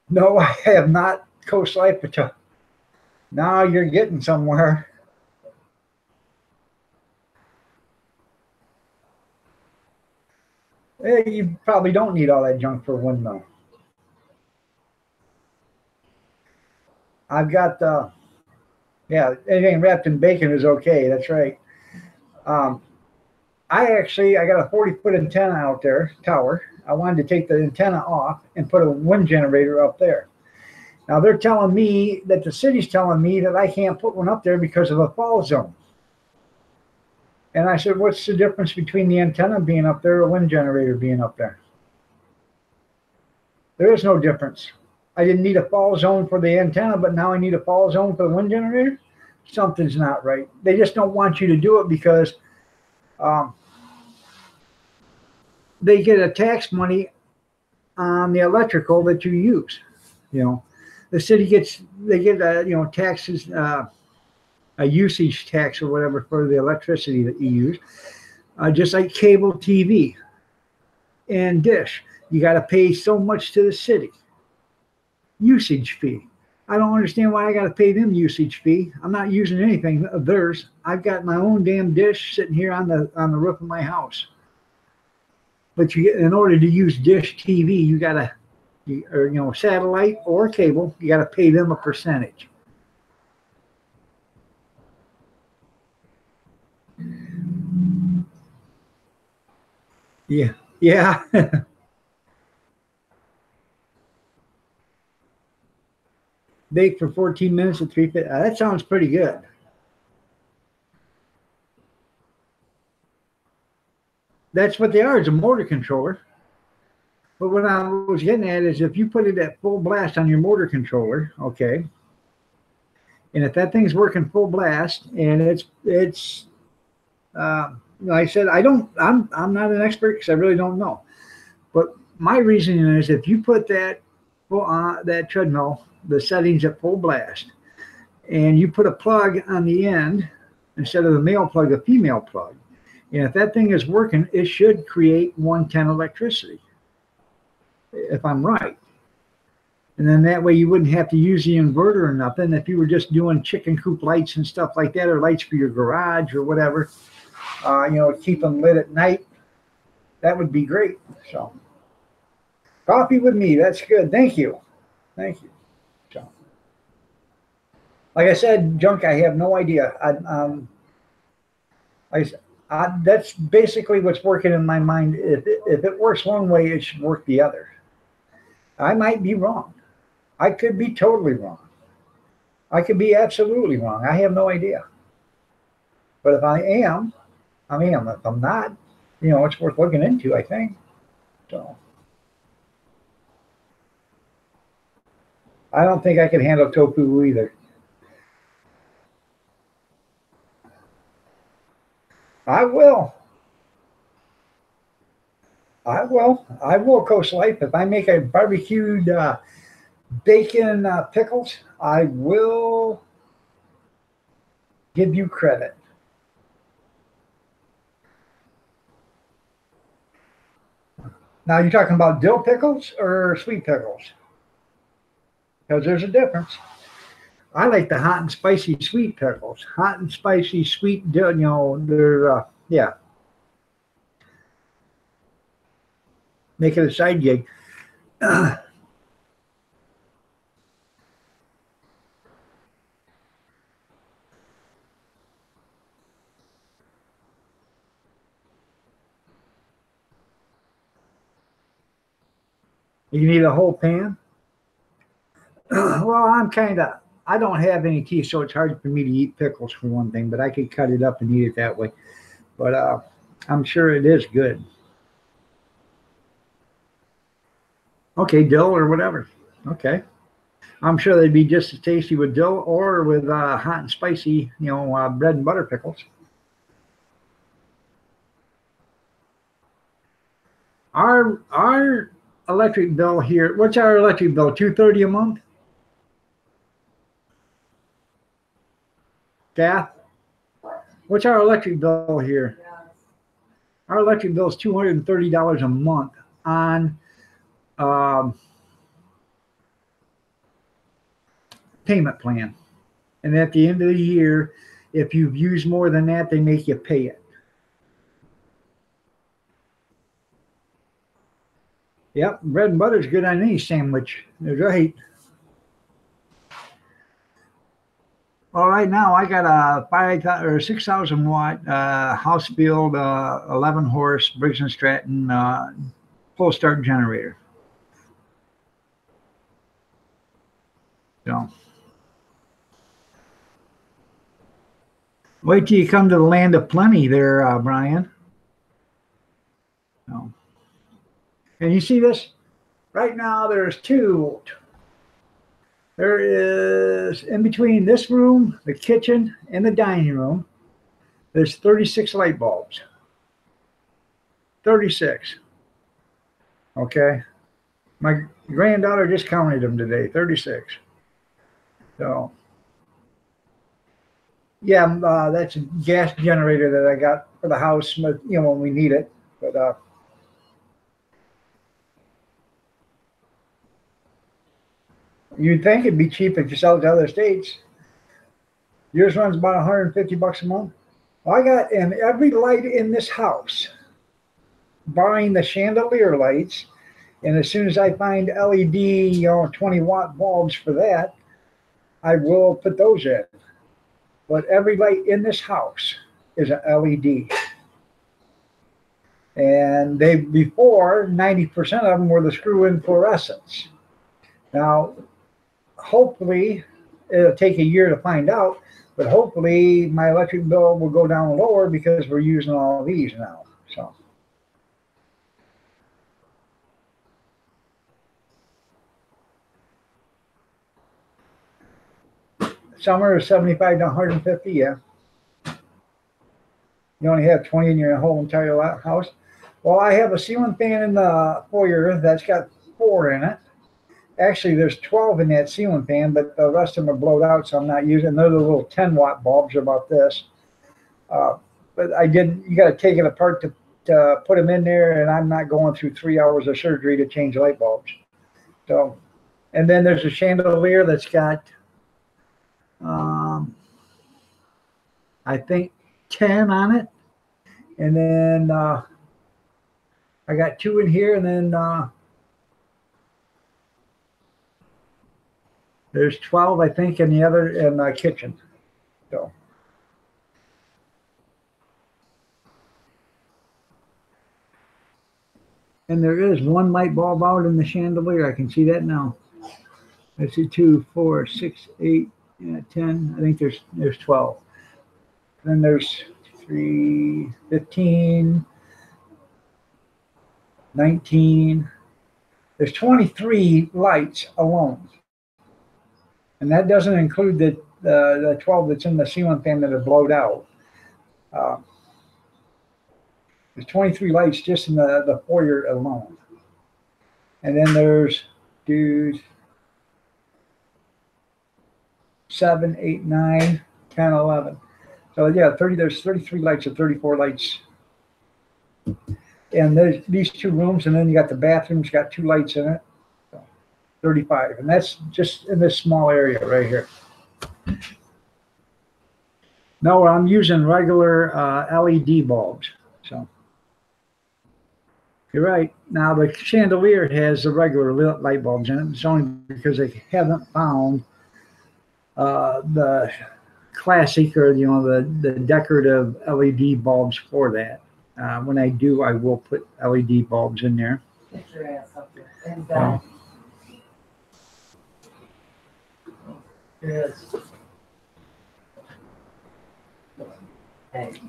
No, I have not Coast Life, but now you're getting somewhere. Hey, you probably don't need all that junk for a windmill. I've got, yeah, anything wrapped in bacon is okay. That's right. I got a 40-foot antenna out there, tower. I wanted to take the antenna off and put a wind generator up there. Now they're telling me that the city's telling me that I can't put one up there because of a fall zone. And I said, what's the difference between the antenna being up there or a wind generator being up there? There is no difference. I didn't need a fall zone for the antenna, but now I need a fall zone for the wind generator? Something's not right. They just don't want you to do it because they get a tax money on the electrical that you use. You know, the city gets, they get, taxes, a usage tax or whatever for the electricity that you use, just like cable TV and dish. You got to pay so much to the city. Usage fee. I don't understand why I got to pay them usage fee. I'm not using anything of theirs. I've got my own damn dish sitting here on the roof of my house. But in order to use dish TV, you got to, or satellite or cable, you got to pay them a percentage. Yeah. Bake for 14 minutes at 350. That sounds pretty good. That's what they are, is a motor controller. But what I was getting at is if you put it at full blast on your motor controller, okay, and if that thing's working full blast and it's like I said, I'm not an expert because I really don't know. But my reasoning is if you put that treadmill, the settings at full blast, and you put a plug on the end instead of the male plug, a female plug, and if that thing is working, it should create 110 electricity, if I'm right. And then that way you wouldn't have to use the inverter or nothing. If you were just doing chicken coop lights and stuff like that, or lights for your garage or whatever, keep them lit at night, that would be great. So coffee with me, that's good. Thank you. So, like I said, junk, I have no idea. That's basically what's working in my mind. If it works one way, it should work the other. I might be wrong. I could be totally wrong. I could be absolutely wrong. I have no idea. But if I am, I am. If I'm not, it's worth looking into, I think. So I don't think I can handle tofu either. I will Coast Life. If I make a barbecued bacon pickles, I will give you credit. Now, you're talking about dill pickles or sweet pickles? Because there's a difference. I like the hot and spicy sweet pickles. Hot and spicy sweet dill, they're, yeah. Make it a side gig. You need a whole pan? Well, I don't have any teeth, so it's hard for me to eat pickles for one thing, but I could cut it up and eat it that way. But I'm sure it is good. Okay, dill or whatever. Okay. I'm sure they'd be just as tasty with dill or with hot and spicy, bread and butter pickles. Our electric bill here. What's our electric bill? $230 a month? Kath? What's our electric bill here? Yeah. Our electric bill is $230 a month on payment plan. And at the end of the year, if you've used more than that, they make you pay it. Yep, bread and butter is good on any sandwich. That's right. All right, now I got a 5,000 or 6,000 watt house build 11 horse Briggs and Stratton full start generator. So wait till you come to the land of plenty there, Brian. So, and you see this? Right now there's two. There is, in between this room, the kitchen, and the dining room, there's 36 light bulbs. 36. Okay. My granddaughter just counted them today, 36. So, yeah, that's a gas generator that I got for the house, you know, when we need it. But, you'd think it'd be cheap if you sell it to other states. Yours runs about $150 a month. Well, I got in every light in this house, barring the chandelier lights, and as soon as I find LED, you know, 20 watt bulbs for that, I will put those in. But every light in this house is an LED. And they, before, 90% of them were the screw-in fluorescents. Now, hopefully, it'll take a year to find out, but hopefully my electric bill will go down lower because we're using all of these now. So, summer is 75 to 150, yeah. You only have 20 in your whole entire house. Well, I have a ceiling fan in the foyer that's got 4 in it. Actually, there's 12 in that ceiling fan, but the rest of them are blowed out, so I'm not using. They're the little 10 watt bulbs about this. But I did, you got to take it apart to put them in there, and I'm not going through 3 hours of surgery to change light bulbs. So, and then there's a chandelier that's got, I think 10 on it. And then I got 2 in here, and then there's 12, I think, in the other in the kitchen. So, and there is 1 light bulb out in the chandelier. I can see that now. I see 2, 4, 6, 8, 10. I think there's 12. Then there's 3, 15, 19. There's 23 lights alone. And that doesn't include the 12 that's in the ceiling fan that are blowed out. There's 23 lights just in the foyer alone. And then there's 7, 8, 9, 10, 11. So yeah, there's 33 lights or 34 lights. And there's these 2 rooms, and then you got the bathrooms, got 2 lights in it. 35, and that's just in this small area right here. No, I'm using regular LED bulbs. So you're right. Now the chandelier has the regular light bulbs in it. It's only because they haven't found the classic or the decorative LED bulbs for that. When I do, I will put LED bulbs in there. Get your ass up there. And yes. Hey.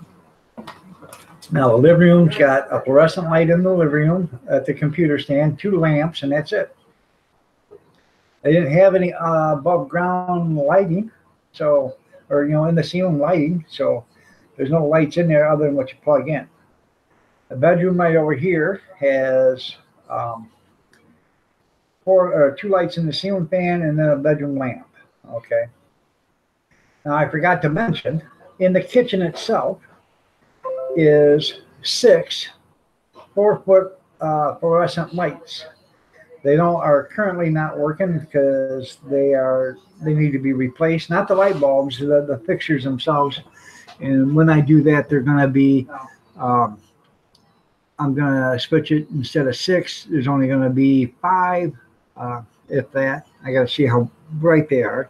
Now the living room's got a fluorescent light in the living room at the computer stand, 2 lamps, and that's it. They didn't have any above ground lighting, so, or in the ceiling lighting, so there's no lights in there other than what you plug in. The bedroom right over here has two lights in the ceiling fan, and then a bedroom lamp. Okay. Now I forgot to mention, in the kitchen itself is 6 4-foot fluorescent lights. They are currently not working because they need to be replaced. Not the light bulbs, the fixtures themselves. And when I do that, they're going to be. I'm going to switch it instead of 6. There's only going to be 5, if that. I got to see how bright they are.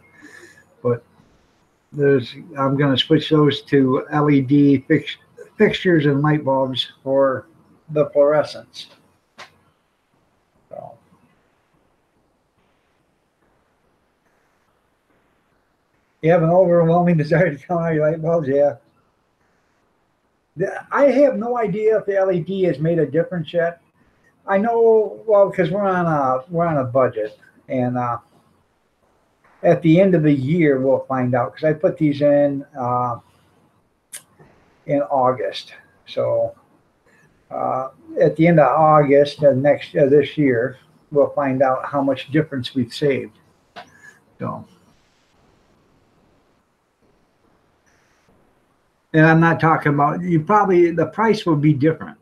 But I'm going to switch those to LED fixtures and light bulbs for the fluorescents. So. You have an overwhelming desire to come out your light bulbs, yeah. I have no idea if the LED has made a difference yet. I know, well, because we're on a budget, and at the end of the year we'll find out. Because I put these in August, so at the end of August of this year, we'll find out how much difference we've saved. So. And I'm not talking about, the price will be different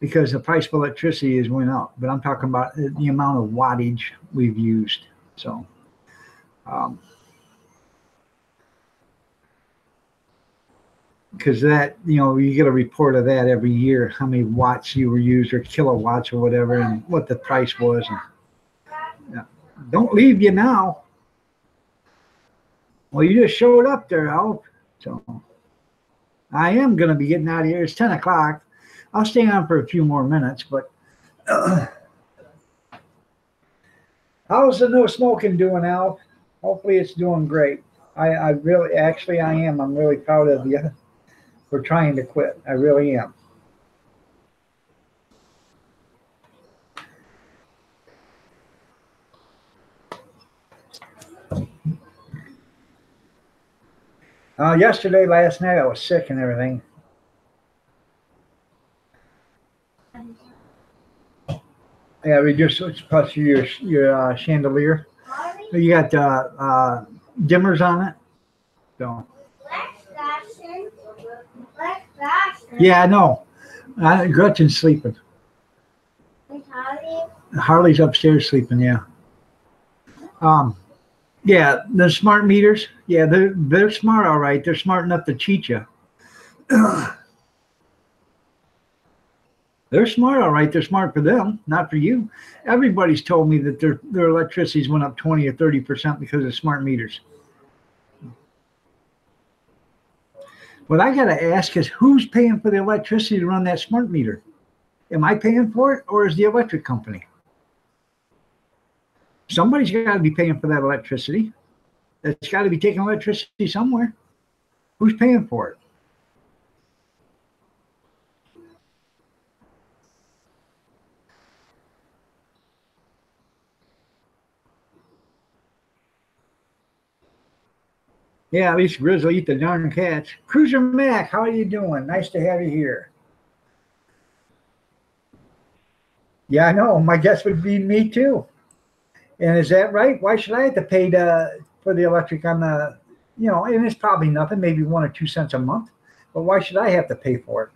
because the price of electricity has went up, but I'm talking about the amount of wattage we've used. So, because that, you get a report of that every year, how many watts you were used or kilowatts or whatever, and what the price was. And, don't leave you now. Well, you just showed up there, Alf. So. I am going to be getting out of here. It's 10 o'clock. I'll stay on for a few more minutes, but how's the no smoking doing, Al? Hopefully it's doing great. I am. I'm really proud of you for trying to quit. I really am. Last night, I was sick and everything. Yeah, reduce plus your chandelier. You got dimmers on it. So. Yeah, I know. Gretchen's sleeping. Harley's upstairs sleeping. Yeah. Yeah, the smart meters. Yeah, they're smart, all right. They're smart enough to cheat you. They're smart, all right. They're smart for them, not for you. Everybody's told me that their electricity's went up 20 or 30% because of smart meters. What I got to ask is, who's paying for the electricity to run that smart meter? Am I paying for it, or is the electric company? Somebody's got to be paying for that electricity. That's got to be taking electricity somewhere. Who's paying for it? Yeah, at least Grizzly eat the darn cats. Cruiser Mac, how are you doing? Nice to have you here. Yeah, I know. My guess would be me too. And is that right? Why should I have to pay for the electric on the, and it's probably nothing, maybe 1 or 2 cents a month. But why should I have to pay for it?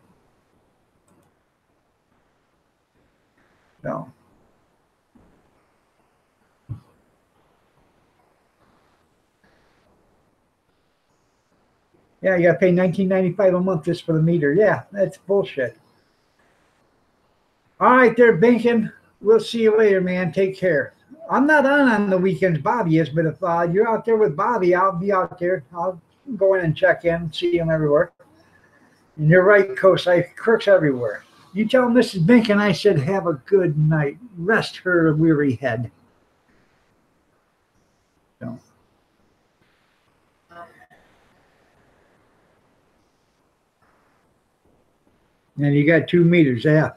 No. Yeah, you got to pay $19.95 a month just for the meter. Yeah, that's bullshit. All right, there, Binkin. We'll see you later, man. Take care. I'm not on the weekends. Bobby is, but if you're out there with Bobby, I'll be out there. I'll go in and check in, see him everywhere. And you're right, Coast. I crooks everywhere. You tell Mrs. Binkin I said have a good night. Rest her weary head. So. And you got 2 meters, yeah.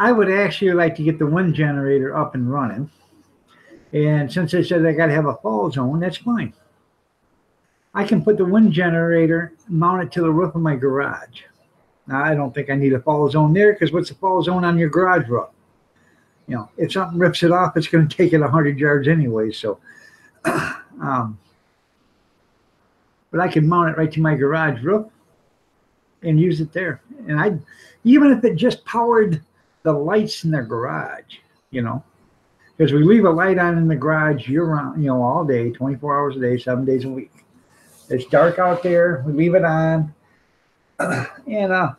I would actually like to get the wind generator up and running. And since they said I got to have a fall zone, that's fine. I can put the wind generator, mount it to the roof of my garage. Now, I don't think I need a fall zone there because what's the fall zone on your garage roof? You know, if something rips it off, it's going to take it 100 yards anyway. So, but I can mount it right to my garage roof and use it there. And even if it just powered the lights in the garage, you know, because we leave a light on in the garage year round, you know, all day, 24 hours a day, 7 days a week. It's dark out there. We leave it on. And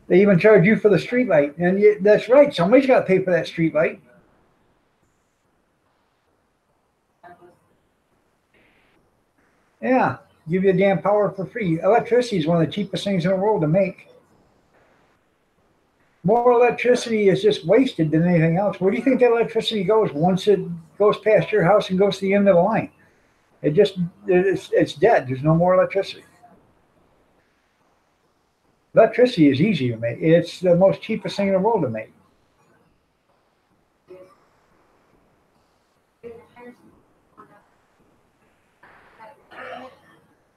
they even charge you for the street light. And that's right. Somebody's got to pay for that street light. Yeah. Give you a damn power for free. Electricity is one of the cheapest things in the world to make. More electricity is just wasted than anything else. Where do you think that electricity goes once it goes past your house and goes to the end of the line? It's dead. There's no more electricity. Electricity is easy to make. It's the most cheapest thing in the world to make.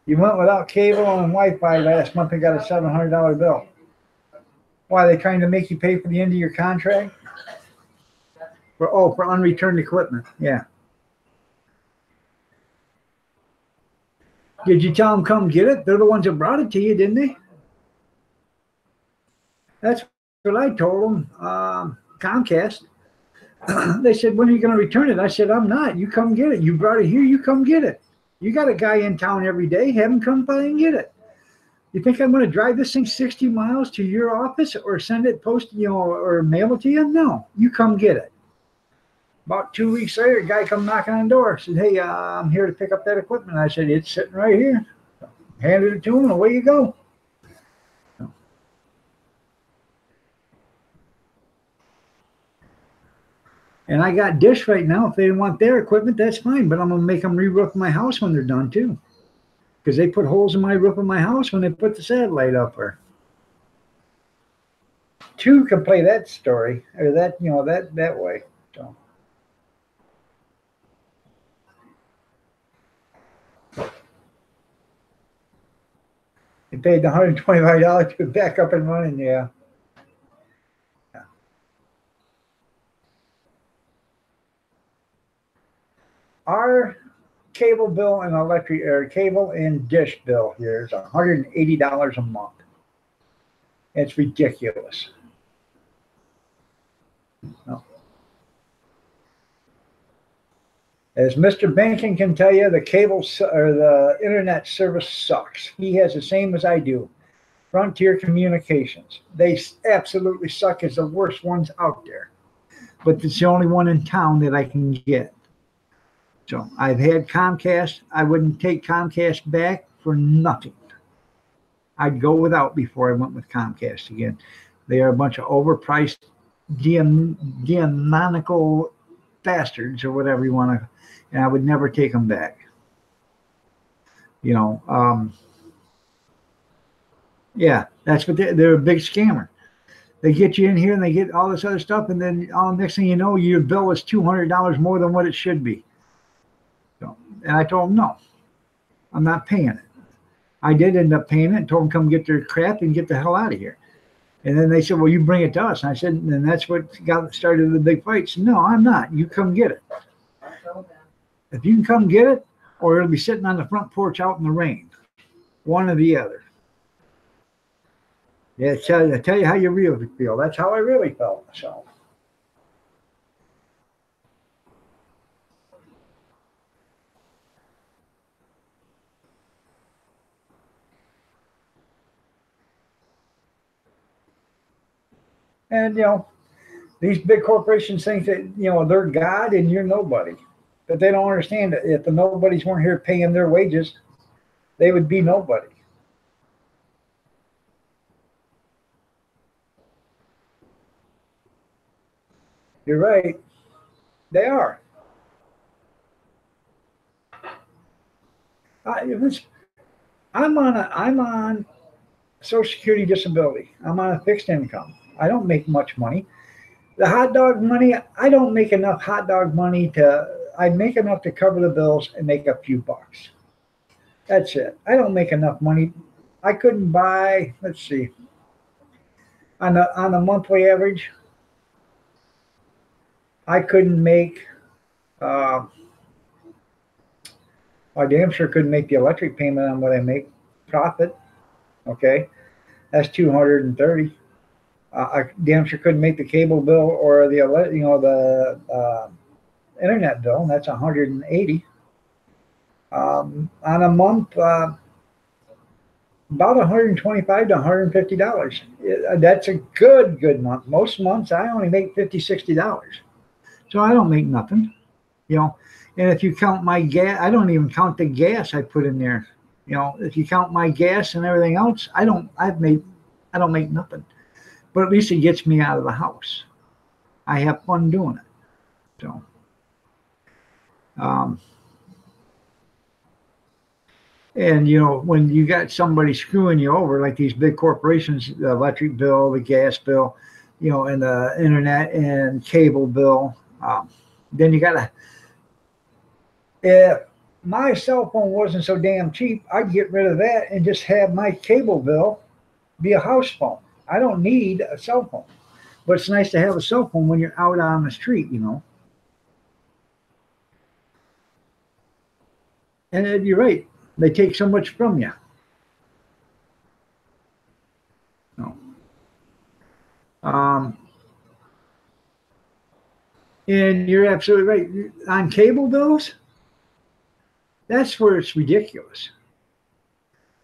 You went without cable and Wi-Fi last month and got a $700 bill. Why, are they trying to make you pay for the end of your contract? For unreturned equipment. Yeah. Did you tell them come get it? They're the ones that brought it to you, didn't they? That's what I told them. Comcast. They said, when are you going to return it? I said, I'm not. You come get it. You brought it here. You come get it. You got a guy in town every day. Have him come by and get it. You think I'm going to drive this thing 60 miles to your office or send it post, you know, or mail it to you? No, you come get it. About 2 weeks later, a guy come knocking on the door. Said, hey, I'm here to pick up that equipment. I said, it's sitting right here. Handed it to him, and away you go. And I got Dish right now. If they want their equipment, that's fine. But I'm going to make them re-roof my house when they're done, too. Because they put holes in my roof of my house when they put the satellite up there. Two can play that story, or that, you know, that way. So. They paid the $125 to back up and running, yeah. Our cable bill and electric or cable and dish bill here is $180 a month. It's ridiculous. No. As Mr. Banking can tell you, the cable or the internet service sucks. He has the same as I do. Frontier Communications. They absolutely suck. It's the worst ones out there. But it's the only one in town that I can get. So I've had Comcast. I wouldn't take Comcast back for nothing. I'd go without before I went with Comcast again. They are a bunch of overpriced, demonical bastards or whatever you want to, and I would never take them back. You know, yeah, that's what they're a big scammer. They get you in here and they get all this other stuff, and then all next thing you know, your bill is $200 more than what it should be. And I told them, no, I'm not paying it. I did end up paying it and told them come get their crap and get the hell out of here. And then they said, well, you bring it to us. And I said, and that's what got started the big fights. No, I'm not. You come get it. If you can come get it, or it'll be sitting on the front porch out in the rain. One or the other. Yeah, I tell you how you really feel. That's how I really felt. So. And, you know, these big corporations think that, you know, they're God and you're nobody. But they don't understand that if the nobodies weren't here paying their wages, they would be nobody. You're right. They are. I'm on Social Security disability. I'm on a fixed income. I don't make much money. The hot dog money, I don't make enough hot dog money I make enough to cover the bills and make a few bucks. That's it. I don't make enough money. I couldn't buy, let's see, on a monthly average, I couldn't make, uh, I damn sure couldn't make the electric payment on what I make profit. Okay, that's 230. I damn sure couldn't make the cable bill or the internet bill. That's 180. On a month, about 125 to $150. That's a good month. Most months I only make $50, $60. So I don't make nothing, you know. And if you count my gas, I don't even count the gas I put in there. You know, if you count my gas and everything else, I don't make nothing. But at least it gets me out of the house. I have fun doing it. So, and you know, when you got somebody screwing you over, like these big corporations, the electric bill, the gas bill, you know, and the internet and cable bill, then you gotta. If my cell phone wasn't so damn cheap, I'd get rid of that and just have my cable bill be a house phone. I don't need a cell phone, but it's nice to have a cell phone when you're out on the street, you know. And you're right. They take so much from you. No. And you're absolutely right. On cable bills, that's where it's ridiculous.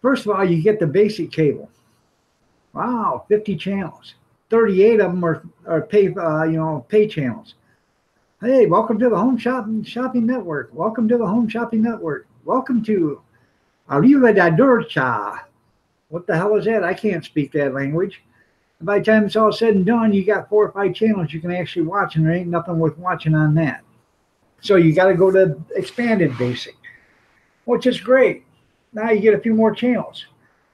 First of all, you get the basic cable. Wow, 50 channels. 38 of them are pay channels. Hey, welcome to the Home Shopping Network. Welcome to the Home Shopping Network. Welcome to Arriva da Dorcha. What the hell is that? I can't speak that language. And by the time it's all said and done, you got 4 or 5 channels you can actually watch, and there ain't nothing worth watching on that. So you got to go to expanded basic, which is great. Now you get a few more channels,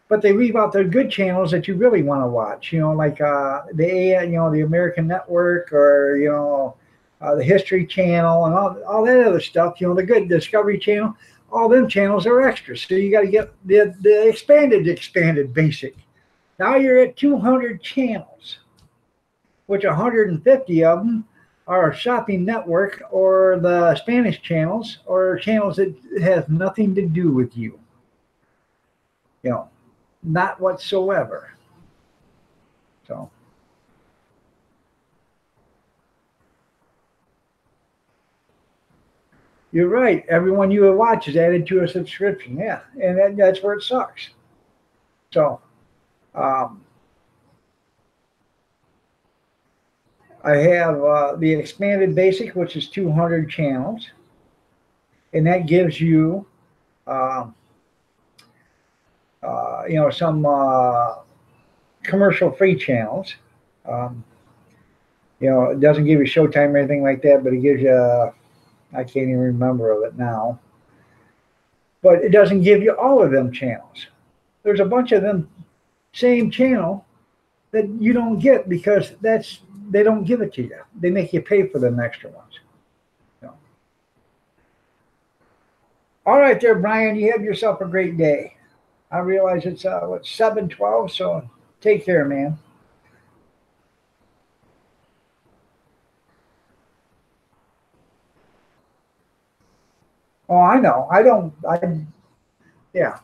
but they leave out the good channels that you really want to watch. You know, like the American Network, or the History Channel, and all that other stuff. You know, the good Discovery Channel. All them channels are extras, so you got to get the expanded basic. Now you're at 200 channels, which 150 of them are Shopping Network or the Spanish channels, or channels that have nothing to do with you. You know, not whatsoever. So. You're right. Everyone you watch is added to a subscription. Yeah, and that's where it sucks. So, I have the expanded basic, which is 200 channels, and that gives you, some commercial-free channels. It doesn't give you Showtime or anything like that, but it gives you. I can't even remember of it now. But it doesn't give you all of them channels. There's a bunch of them same channel that you don't get because they don't give it to you. They make you pay for them extra ones. So. All right there, Brian. You have yourself a great day. I realize it's 7:12, so take care, man. Oh, I know. Yeah.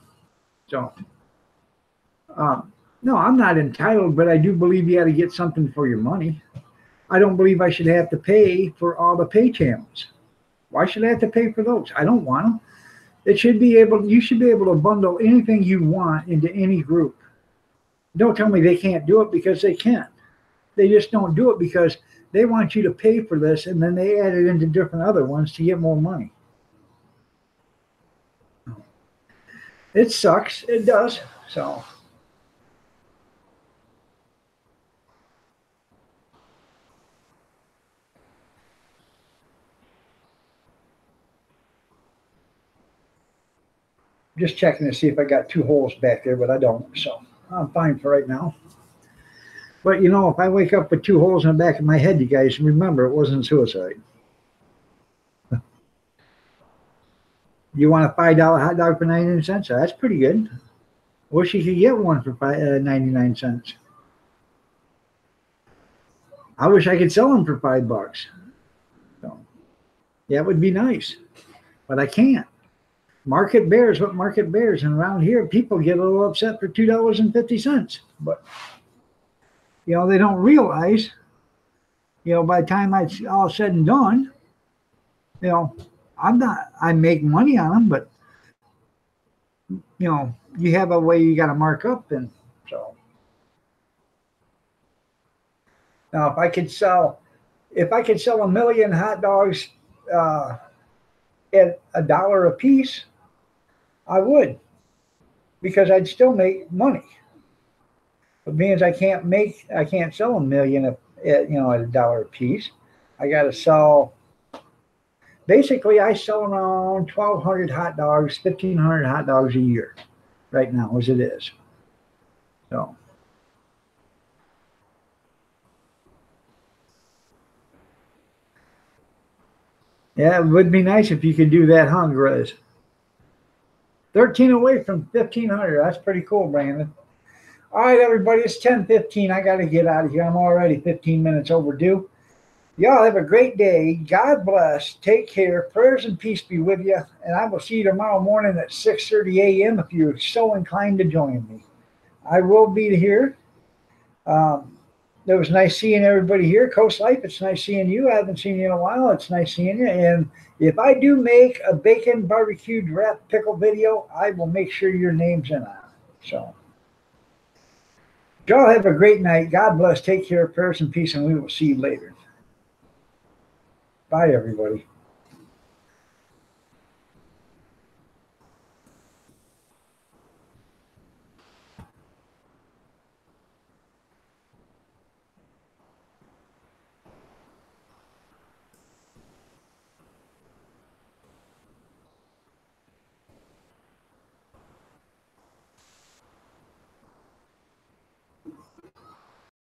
So, no, I'm not entitled, but I do believe you got to get something for your money. I don't believe I should have to pay for all the pay channels. Why should I have to pay for those? I don't want them. You should be able to bundle anything you want into any group. Don't tell me they can't do it, because they can. They just don't do it because they want you to pay for this, and then they add it into different other ones to get more money. It sucks. It does. So. Just checking to see if I got 2 holes back there, but I don't. So I'm fine for right now. But if I wake up with 2 holes in the back of my head, you guys remember it wasn't suicide. You want a $5 hot dog for 99 cents? That's pretty good. Wish you could get one for 99 cents. I wish I could sell them for $5. So, yeah, it would be nice, but I can't. Market bears what market bears, and around here, people get a little upset for $2.50. But you know, they don't realize, you know, by the time it's all said and done, you know, I make money on them, but you know, you have a way you got to mark up, and so. Now, if I could sell 1 million hot dogs at $1 a piece, I would, because I'd still make money. But being as I can't sell 1 million at $1 a piece. I got to sell. Basically, I sell around 1,200 hot dogs, 1,500 hot dogs a year, right now as it is. So. Yeah, it would be nice if you could do that, huh, Grizz? 13 away from 1,500. That's pretty cool, Brandon. All right, everybody, it's 10:15. I got to get out of here. I'm already 15 minutes overdue. Y'all have a great day. God bless. Take care. Prayers and peace be with you. And I will see you tomorrow morning at 6:30 a.m. if you're so inclined to join me. I will be here. It was nice seeing everybody here. Coast Life, it's nice seeing you. I haven't seen you in a while. It's nice seeing you. And if I do make a bacon barbecue draft pickle video, I will make sure your name's in on it. So, y'all have a great night. God bless. Take care. Prayers and peace, and we will see you later. Bye, everybody.